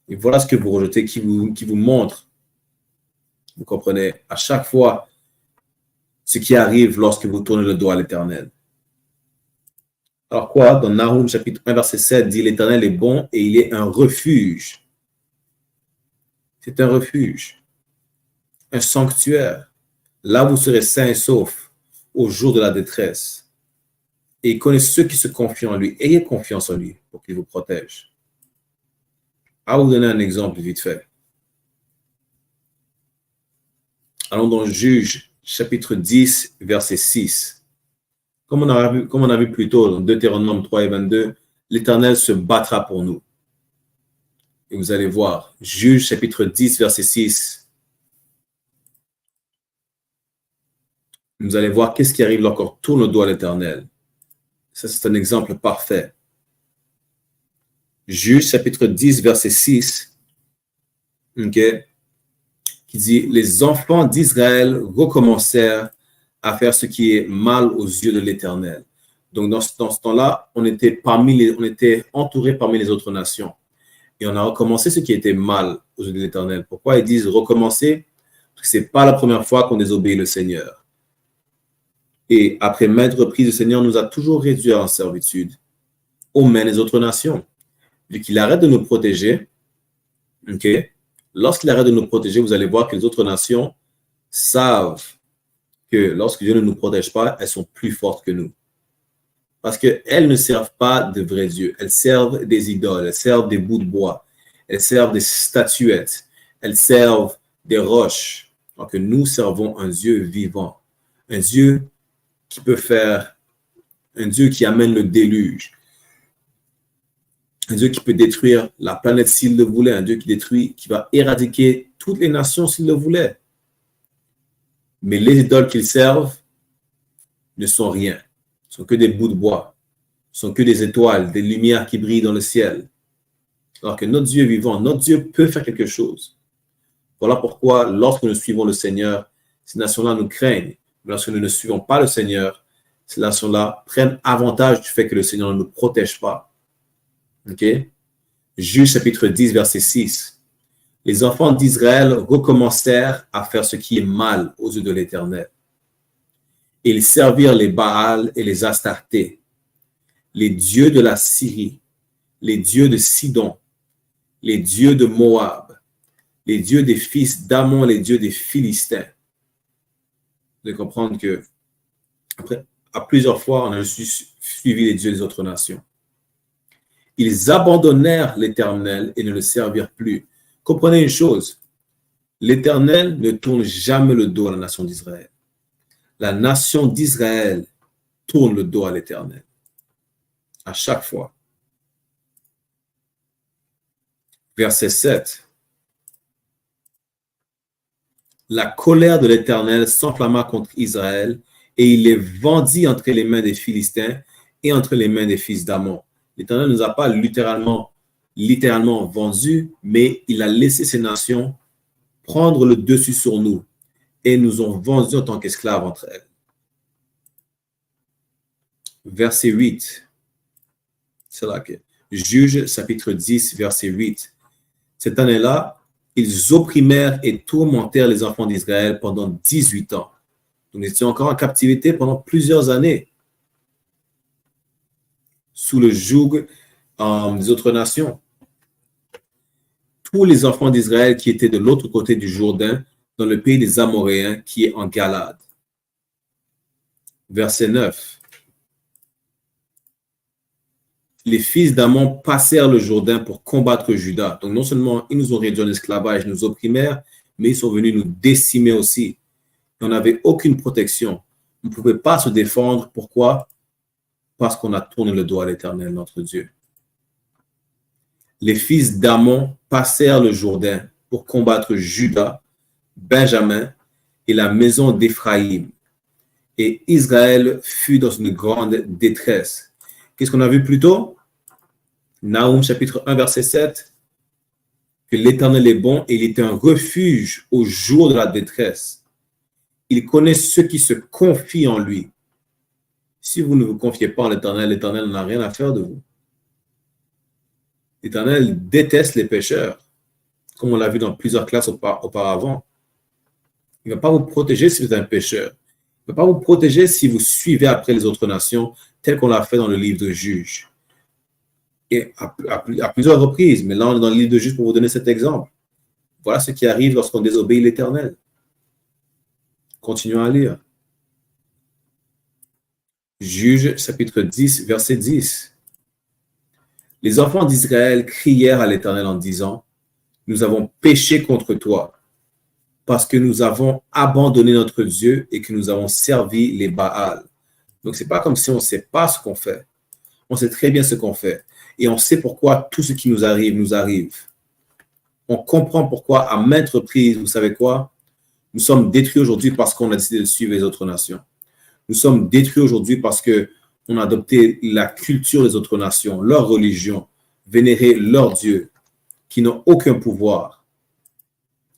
Et voilà ce que vous rejetez, qui vous montre, vous comprenez, à chaque fois, ce qui arrive lorsque vous tournez le dos à l'Éternel. Alors quoi? Dans Nahum chapitre 1, verset 7, dit l'Éternel est bon et il est un refuge. C'est un refuge, un sanctuaire. Là, vous serez sains et saufs au jour de la détresse. Et il connaît ceux qui se confient en lui. Ayez confiance en lui pour qu'il vous protège. Je vais vous donner un exemple vite fait. Allons dans Juge, chapitre 10, verset 6. Comme on a vu plus tôt dans Deutéronome 3 et 22, l'Éternel se battra pour nous. Et vous allez voir, Juge, chapitre 10, verset 6. Vous allez voir qu'est-ce qui arrive lorsqu'on tourne le dos à l'Éternel. Ça, c'est un exemple parfait. Juge, chapitre 10, verset 6, okay, qui dit « Les enfants d'Israël recommencèrent à faire ce qui est mal aux yeux de l'Éternel. » Donc, dans ce temps-là, on était entouré parmi les autres nations. Et on a recommencé ce qui était mal aux yeux de l'Éternel. Pourquoi ils disent recommencer? Parce que ce n'est pas la première fois qu'on désobéit le Seigneur. Et après maintes reprises, le Seigneur nous a toujours réduits en servitude aux mains des autres nations. Vu qu'il arrête de nous protéger, okay, lorsqu'il arrête de nous protéger, vous allez voir que les autres nations savent que lorsque Dieu ne nous protège pas, elles sont plus fortes que nous. Parce qu'elles ne servent pas de vrais dieux. Elles servent des idoles, elles servent des bouts de bois, elles servent des statuettes, elles servent des roches. Alors que nous servons un Dieu vivant, un Dieu qui peut faire, un Dieu qui amène le déluge, un Dieu qui peut détruire la planète s'il le voulait, un Dieu qui va éradiquer toutes les nations s'il le voulait. Mais les idoles qu'ils servent ne sont rien. Ne sont que des bouts de bois. Ne sont que des étoiles, des lumières qui brillent dans le ciel. Alors que notre Dieu est vivant, notre Dieu peut faire quelque chose. Voilà pourquoi, lorsque nous suivons le Seigneur, ces nations-là nous craignent. Mais lorsque nous ne suivons pas le Seigneur, ces nations-là prennent avantage du fait que le Seigneur ne nous protège pas. OK? Juge chapitre 10, verset 6. Les enfants d'Israël recommencèrent à faire ce qui est mal aux yeux de l'Éternel. Ils servirent les Baals et les Astartés, les dieux de la Syrie, les dieux de Sidon, les dieux de Moab, les dieux des fils d'Ammon, les dieux des Philistins. Vous devez comprendre que, après, à plusieurs fois, on a suivi les dieux des autres nations. Ils abandonnèrent l'Éternel et ne le servirent plus. Comprenez une chose, l'Éternel ne tourne jamais le dos à la nation d'Israël. La nation d'Israël tourne le dos à l'Éternel. À chaque fois. Verset 7. la colère de l'Éternel s'enflamma contre Israël et il les vendit entre les mains des Philistins et entre les mains des fils d'Ammon. L'Éternel ne nous a pas littéralement vendus, mais il a laissé ces nations prendre le dessus sur nous et nous ont vendus en tant qu'esclaves entre elles. Verset 8. C'est là que Juge, chapitre 10, verset 8. Cette année-là, ils opprimèrent et tourmentèrent les enfants d'Israël pendant 18 ans. Nous étions encore en captivité pendant plusieurs années, sous le joug des autres nations. Tous les enfants d'Israël qui étaient de l'autre côté du Jourdain, dans le pays des Amoréens, qui est en Galade. Verset 9. Les fils d'Ammon passèrent le Jourdain pour combattre Juda. Donc non seulement ils nous ont réduit en esclavage, nous opprimèrent, mais ils sont venus nous décimer aussi. On n'avait aucune protection. On ne pouvait pas se défendre. Pourquoi? Parce qu'on a tourné le dos à l'Éternel, notre Dieu. Les fils d'Ammon passèrent le Jourdain pour combattre Juda, Benjamin et la maison d'Éphraïm. Et Israël fut dans une grande détresse. Qu'est-ce qu'on a vu plus tôt? Naoum chapitre 1 verset 7. Que l'Éternel est bon et il est un refuge au jour de la détresse. Il connaît ceux qui se confient en lui. Si vous ne vous confiez pas en l'Éternel, l'Éternel n'a rien à faire de vous. L'Éternel déteste les pécheurs, comme on l'a vu dans plusieurs classes auparavant. Il ne va pas vous protéger si vous êtes un pécheur. Il ne va pas vous protéger si vous suivez après les autres nations, tel qu'on l'a fait dans le livre de Juges. Et à plusieurs reprises, mais là on est dans le livre de Juges pour vous donner cet exemple. Voilà ce qui arrive lorsqu'on désobéit l'Éternel. Continuons à lire. Juges, chapitre 10, verset 10. Les enfants d'Israël crièrent à l'Éternel en disant, « Nous avons péché contre toi, parce que nous avons abandonné notre Dieu et que nous avons servi les Baals. » Donc, ce n'est pas comme si on ne sait pas ce qu'on fait. On sait très bien ce qu'on fait. Et on sait pourquoi tout ce qui nous arrive, nous arrive. On comprend pourquoi, à maintes reprises, vous savez quoi? Nous sommes détruits aujourd'hui parce qu'on a décidé de suivre les autres nations. Nous sommes détruits aujourd'hui parce qu'on a adopté la culture des autres nations, leur religion, vénérer leurs dieux, qui n'ont aucun pouvoir.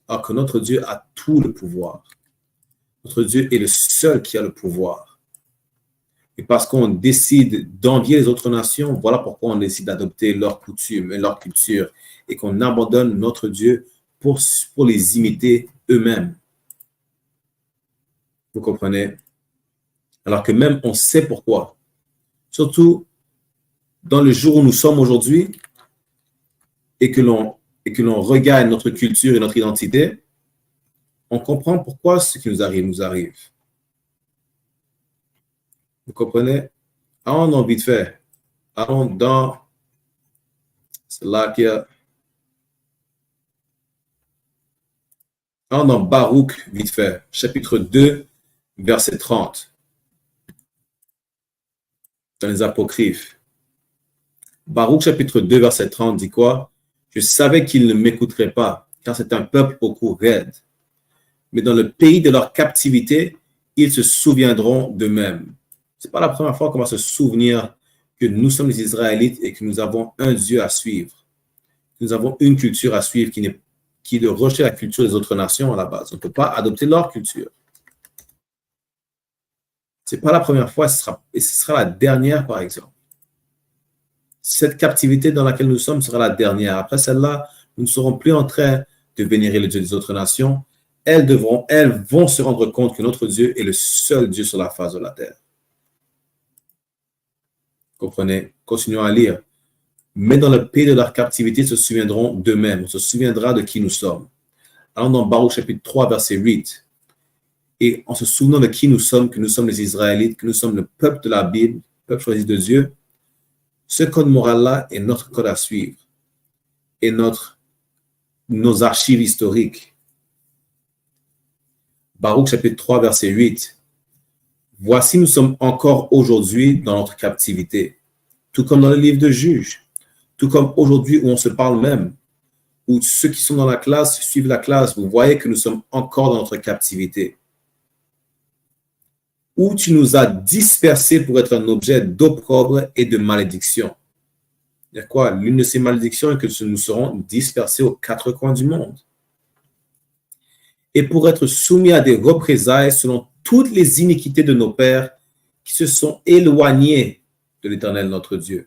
Alors que notre Dieu a tout le pouvoir. Notre Dieu est le seul qui a le pouvoir. Et parce qu'on décide d'envier les autres nations, voilà pourquoi on décide d'adopter leurs coutumes et leur culture et qu'on abandonne notre Dieu pour les imiter eux-mêmes. Vous comprenez? Alors que même on sait pourquoi. Surtout dans le jour où nous sommes aujourd'hui et que l'on regagne notre culture et notre identité, on comprend pourquoi ce qui nous arrive. Vous comprenez? Allons vite fait. Allons dans... C'est là qu'il y a... Allons dans Baruch vite fait. Chapitre 2, verset 30. Dans les Apocryphes. Baruch chapitre 2, verset 30 dit quoi? Je savais qu'ils ne m'écouteraient pas, car c'est un peuple au cou raide. Mais dans le pays de leur captivité, ils se souviendront d'eux-mêmes. Ce n'est pas la première fois qu'on va se souvenir que nous sommes les Israélites et que nous avons un Dieu à suivre. Nous avons une culture à suivre qui est de rejeter la culture des autres nations à la base. On ne peut pas adopter leur culture. Ce n'est pas la première fois et ce sera la dernière, par exemple. Cette captivité dans laquelle nous sommes sera la dernière. Après celle-là, nous ne serons plus en train de vénérer le Dieu des autres nations. Elles vont se rendre compte que notre Dieu est le seul Dieu sur la face de la terre. Comprenez? Continuons à lire. Mais dans le pays de leur captivité, ils se souviendront d'eux-mêmes. On se souviendra de qui nous sommes. Allons dans Baruch chapitre 3, verset 8. Et en se souvenant de qui nous sommes, que nous sommes les Israélites, que nous sommes le peuple de la Bible, le peuple choisi de Dieu, ce code moral-là est notre code à suivre et nos archives historiques. Baruch chapitre 3, verset 8. Voici, nous sommes encore aujourd'hui dans notre captivité, tout comme dans le livre de Juges, tout comme aujourd'hui où on se parle même, ou ceux qui sont dans la classe, suivent la classe, vous voyez que nous sommes encore dans notre captivité. Où tu nous as dispersés pour être un objet d'opprobre et de malédiction. Il y a quoi? L'une de ces malédictions est que nous serons dispersés aux quatre coins du monde. Et pour être soumis à des représailles selon toutes les iniquités de nos pères qui se sont éloignés de l'Éternel notre Dieu.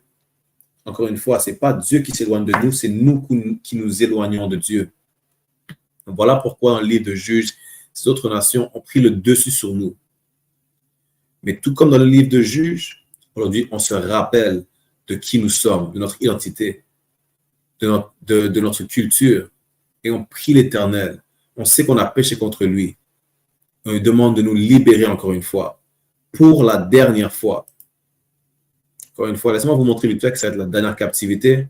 Encore une fois, ce n'est pas Dieu qui s'éloigne de nous, c'est nous qui nous éloignons de Dieu. Donc voilà pourquoi dans le livre de Juges, ces autres nations ont pris le dessus sur nous. Mais tout comme dans le livre de Juges, aujourd'hui, on se rappelle de qui nous sommes, de notre identité, de notre culture. Et on prie l'Éternel. On sait qu'on a péché contre lui. On lui demande de nous libérer encore une fois, pour la dernière fois. Encore une fois, laissez-moi vous montrer vite fait que ça va être la dernière captivité.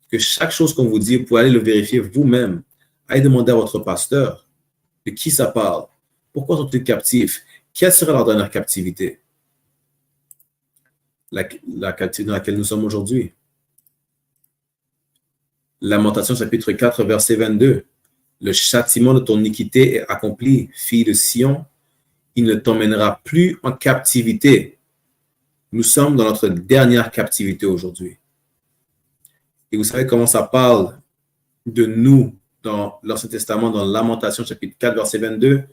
Que chaque chose qu'on vous dit, vous pouvez aller le vérifier vous-même. Allez demander à votre pasteur de qui ça parle. Pourquoi sont-ils captifs? Quelle sera leur dernière captivité? La captivité dans laquelle nous sommes aujourd'hui. Lamentation chapitre 4, verset 22. Le châtiment de ton iniquité est accompli, fille de Sion. Il ne t'emmènera plus en captivité. Nous sommes dans notre dernière captivité aujourd'hui. Et vous savez comment ça parle de nous dans l'Ancien Testament, dans Lamentation chapitre 4, verset 22,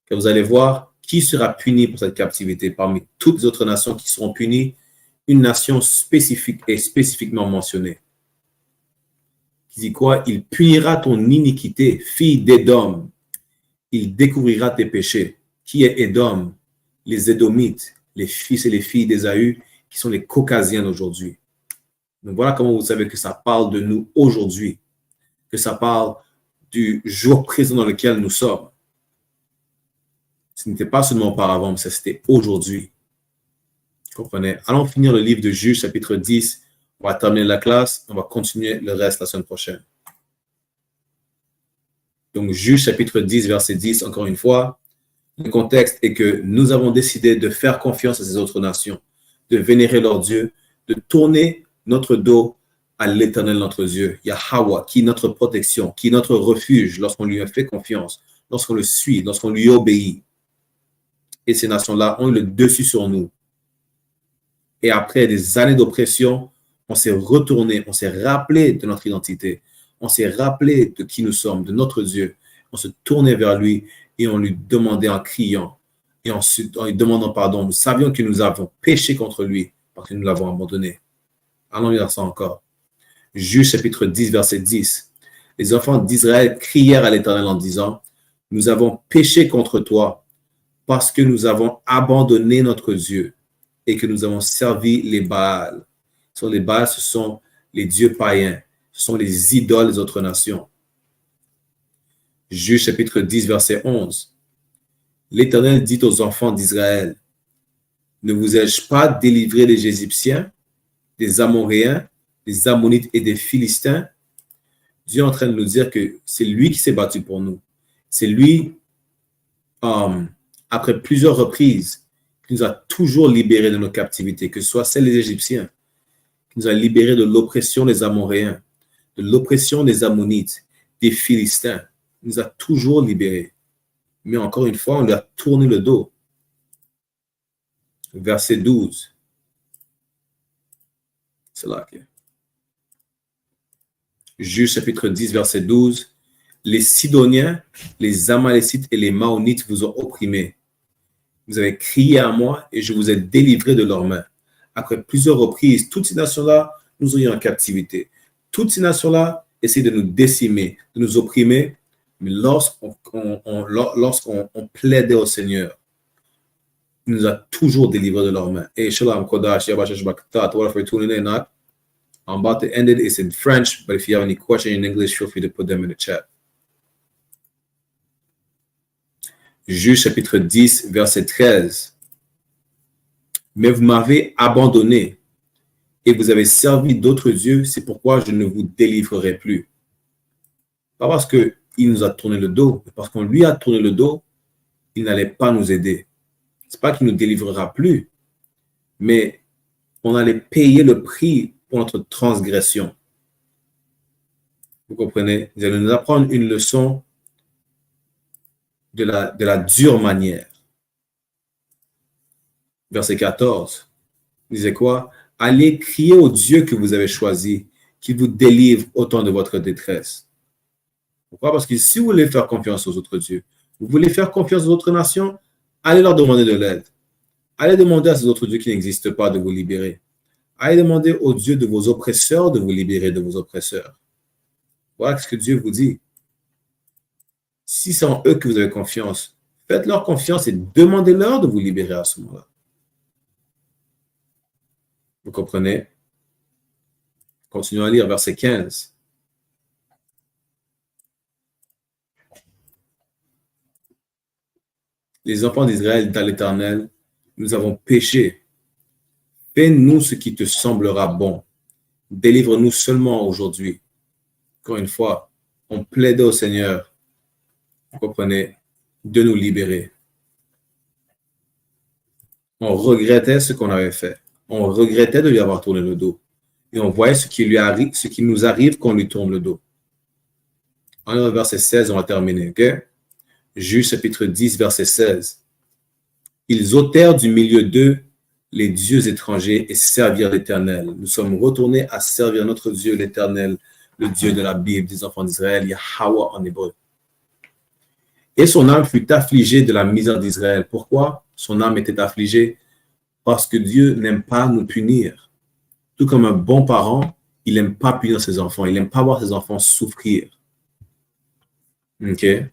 que vous allez voir qui sera puni pour cette captivité. Parmi toutes les autres nations qui seront punies, une nation spécifique est spécifiquement mentionnée. Qui dit quoi? Il punira ton iniquité, fille d'Édom. Il découvrira tes péchés. Qui est Édom? Les Édomites, les fils et les filles d'Ésaü, qui sont les Caucasiens d'aujourd'hui. Donc voilà comment vous savez que ça parle de nous aujourd'hui, que ça parle du jour présent dans lequel nous sommes. Ce n'était pas seulement auparavant, mais c'était aujourd'hui. Vous comprenez? Allons finir le livre de Juges, chapitre 10. On va terminer la classe. On va continuer le reste la semaine prochaine. Donc, Juges, chapitre 10, verset 10, encore une fois. Le contexte est que nous avons décidé de faire confiance à ces autres nations, de vénérer leur Dieu, de tourner notre dos à l'Éternel notre Dieu, Yahweh, qui est notre protection, qui est notre refuge lorsqu'on lui a fait confiance, lorsqu'on le suit, lorsqu'on lui obéit. Et ces nations-là ont eu le dessus sur nous. Et après des années d'oppression, on s'est retourné, on s'est rappelé de notre identité, on s'est rappelé de qui nous sommes, de notre Dieu. On se tournait vers lui et on lui demandait en criant et ensuite en lui demandant pardon. Nous savions que nous avons péché contre lui parce que nous l'avons abandonné. Allons lire ça encore. Juges chapitre 10, verset 10. Les enfants d'Israël crièrent à l'Éternel en disant, « Nous avons péché contre toi parce que nous avons abandonné notre Dieu et que nous avons servi les Baals. » Les Baals, ce sont les dieux païens. Ce sont les idoles des autres nations. Juges chapitre 10, verset 11. L'Éternel dit aux enfants d'Israël, « Ne vous ai-je pas délivré des Égyptiens, des Amoréens, des Ammonites et des Philistins? » Dieu est en train de nous dire que c'est lui qui s'est battu pour nous. C'est lui, après plusieurs reprises, qui nous a toujours libérés de nos captivités, que ce soit celle des Égyptiens, qui nous a libérés de l'oppression des Amoréens, de l'oppression des Ammonites, des Philistins. Il nous a toujours libérés. Mais encore une fois, on lui a tourné le dos. Verset 12. C'est là que... Juges chapitre 10, verset 12. Les Sidoniens, les Amalécites et les Maonites vous ont opprimés. Vous avez crié à moi et je vous ai délivré de leurs mains. Après plusieurs reprises, toutes ces nations-là nous ont eu en captivité. Toutes ces nations-là essaient de nous décimer, de nous opprimer. Mais lorsqu'on plaidait au Seigneur, il nous a toujours délivrés de leurs mains. Et Shalom Kodash, Yabashash Baktat, what if we're tuning in? I'm about to end it. It's in French, but if you have any questions in English, feel free to put them in the chat. Juges chapitre 10, verset 13. Mais vous m'avez abandonné et vous avez servi d'autres dieux, c'est pourquoi je ne vous délivrerai plus. Pas parce qu'il nous a tourné le dos, mais parce qu'on lui a tourné le dos, il n'allait pas nous aider. Ce n'est pas qu'il ne nous délivrera plus, mais on allait payer le prix pour notre transgression. Vous comprenez? Vous allez nous apprendre une leçon de la dure manière. Verset 14. Il disait quoi? Allez crier au Dieu que vous avez choisi, qui vous délivre au temps de votre détresse. Pourquoi? Parce que si vous voulez faire confiance aux autres dieux, vous voulez faire confiance aux autres nations, allez leur demander de l'aide. Allez demander à ces autres dieux qui n'existent pas de vous libérer. Allez demander aux dieux de vos oppresseurs de vous libérer de vos oppresseurs. Voilà ce que Dieu vous dit. Si c'est en eux que vous avez confiance, faites-leur confiance et demandez-leur de vous libérer à ce moment-là. Vous comprenez? Continuons à lire verset 15. Les enfants d'Israël disent à l'Éternel, nous avons péché. Fais-nous ce qui te semblera bon. Délivre-nous seulement aujourd'hui. Encore une fois, on plaidait au Seigneur, vous comprenez, de nous libérer. On regrettait ce qu'on avait fait. On regrettait de lui avoir tourné le dos. Et on voyait ce qui nous arrive quand on lui tourne le dos. En verset 16, on va terminer. Okay? Juge chapitre 10, verset 16. Ils ôtèrent du milieu d'eux les dieux étrangers et servirent l'Éternel. Nous sommes retournés à servir notre Dieu, l'Éternel, le Dieu de la Bible des enfants d'Israël, Yahweh en hébreu. Et son âme fut affligée de la misère d'Israël. Pourquoi son âme était affligée? Parce que Dieu n'aime pas nous punir. Tout comme un bon parent, il n'aime pas punir ses enfants. Il n'aime pas voir ses enfants souffrir. OK? Et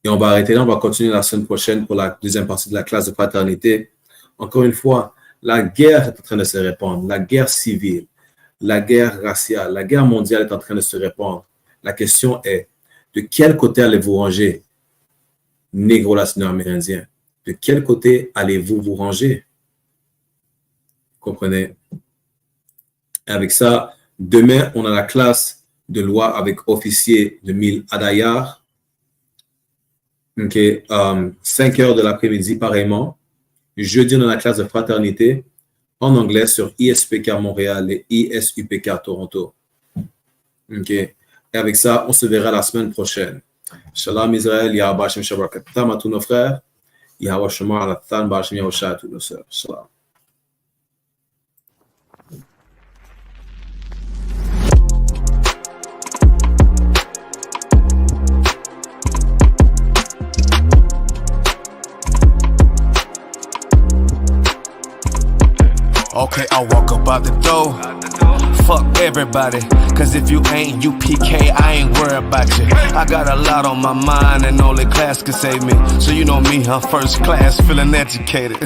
on va arrêter là. On va continuer la semaine prochaine pour la deuxième partie de la classe de fraternité. Encore une fois, la guerre est en train de se répandre. La guerre civile, la guerre raciale, la guerre mondiale est en train de se répandre. La question est, de quel côté allez-vous ranger, négro-latino-amérindien? De quel côté allez-vous vous ranger? Vous comprenez? Avec ça, demain, on a la classe de loi avec officier de 1000 Adayar. OK. 5 heures de l'après-midi, pareillement. Jeudi, on a la classe de fraternité en anglais sur ISPK Montréal et ISUPK Toronto. OK. Et avec ça, on se verra la semaine prochaine. Shalom Israël, Yahweh Hashem Shabakatam à tous nos frères. Yahweh Shemar Alathan Ba'ashem Yahusha à tous nos sœurs. Shalom. Okay, I walk up out the door. Fuck everybody, cause if you ain't UPK, I ain't worried about you. I got a lot on my mind and only class can save me. So you know me, I'm first class, feeling educated.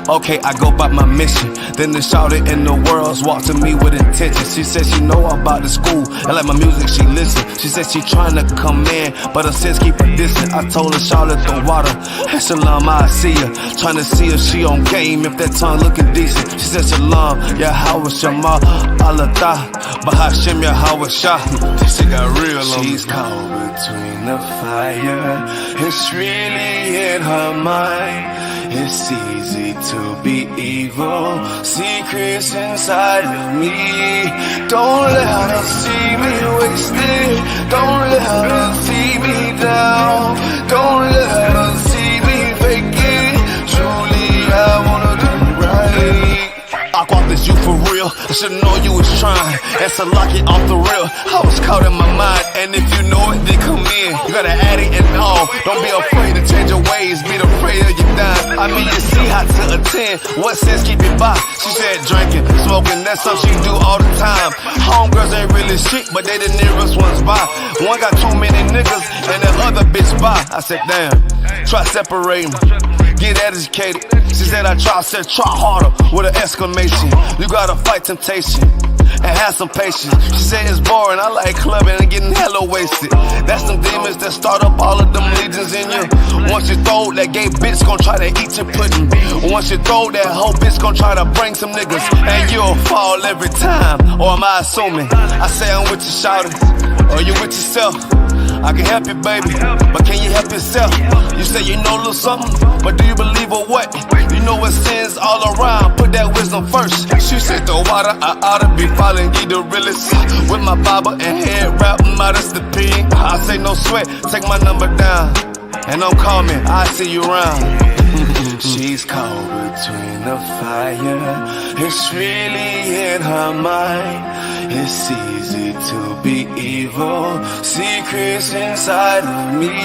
Okay, I go by my mission. Then the shouter in the world's walk to me with intention. She said she know about the school. I like my music, she listen. She said she tryna come in, but her sis keep her distant. I told her Charlotte the water. Hey, Shalom, I see her. Tryna see if she on game, if that tongue looking decent. She said Shalom, yeah, how was Shema? Allah Bahashim Yahweh Shah. She got real on me. She's caught between the fire. It's really in her mind. It's easy to be evil. Secrets inside of me. Don't let her see me wasted. Don't let her see me down. Don't let her see me fake it. Truly, I wanna do right. I caught this you for real. I should've known you was trying. And so lock it off the real. I was caught in my mind. And if you know it, then come in. You gotta add it and all. Don't be afraid to change your ways. Be afraid of your dime. I mean, you see how to attend. What sense keep it by? She said drinking, smoking. That's something she do all the time. Homegirls ain't really shit, but they the nearest ones by. One got too many niggas, and the other bitch by. I said, damn. Try separating. Get educated. She said I said try harder with an exclamation. You gotta fight temptation and have some patience. She said it's boring, I like clubbing and getting hella wasted. That's them demons that start up all of them legions in you. Once you throw, that gay bitch gon' try to eat your pudding. Once you throw, that whole bitch gon' try to bring some niggas. And you'll fall every time, or am I assuming? I say I'm with you, shouting, or you with yourself? I can help you, baby, but can you help yourself? You say you know a little something, but do you believe or what? You know it's sins all around, put that wisdom first. She said the water, I oughta be falling, ye the realest. With my Bible and head wrap, modest opinion. I say no sweat, take my number down. And don't call me, I see you around. She's caught between the fire. It's really in her mind. It's easy to be evil. Secrets inside of me.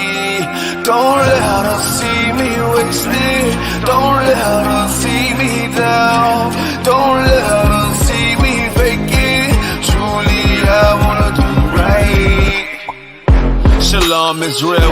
Don't let her see me wasted. Don't let her see me down. Don't let her see me fake it. Truly, I wanna do right. Shalom Israel.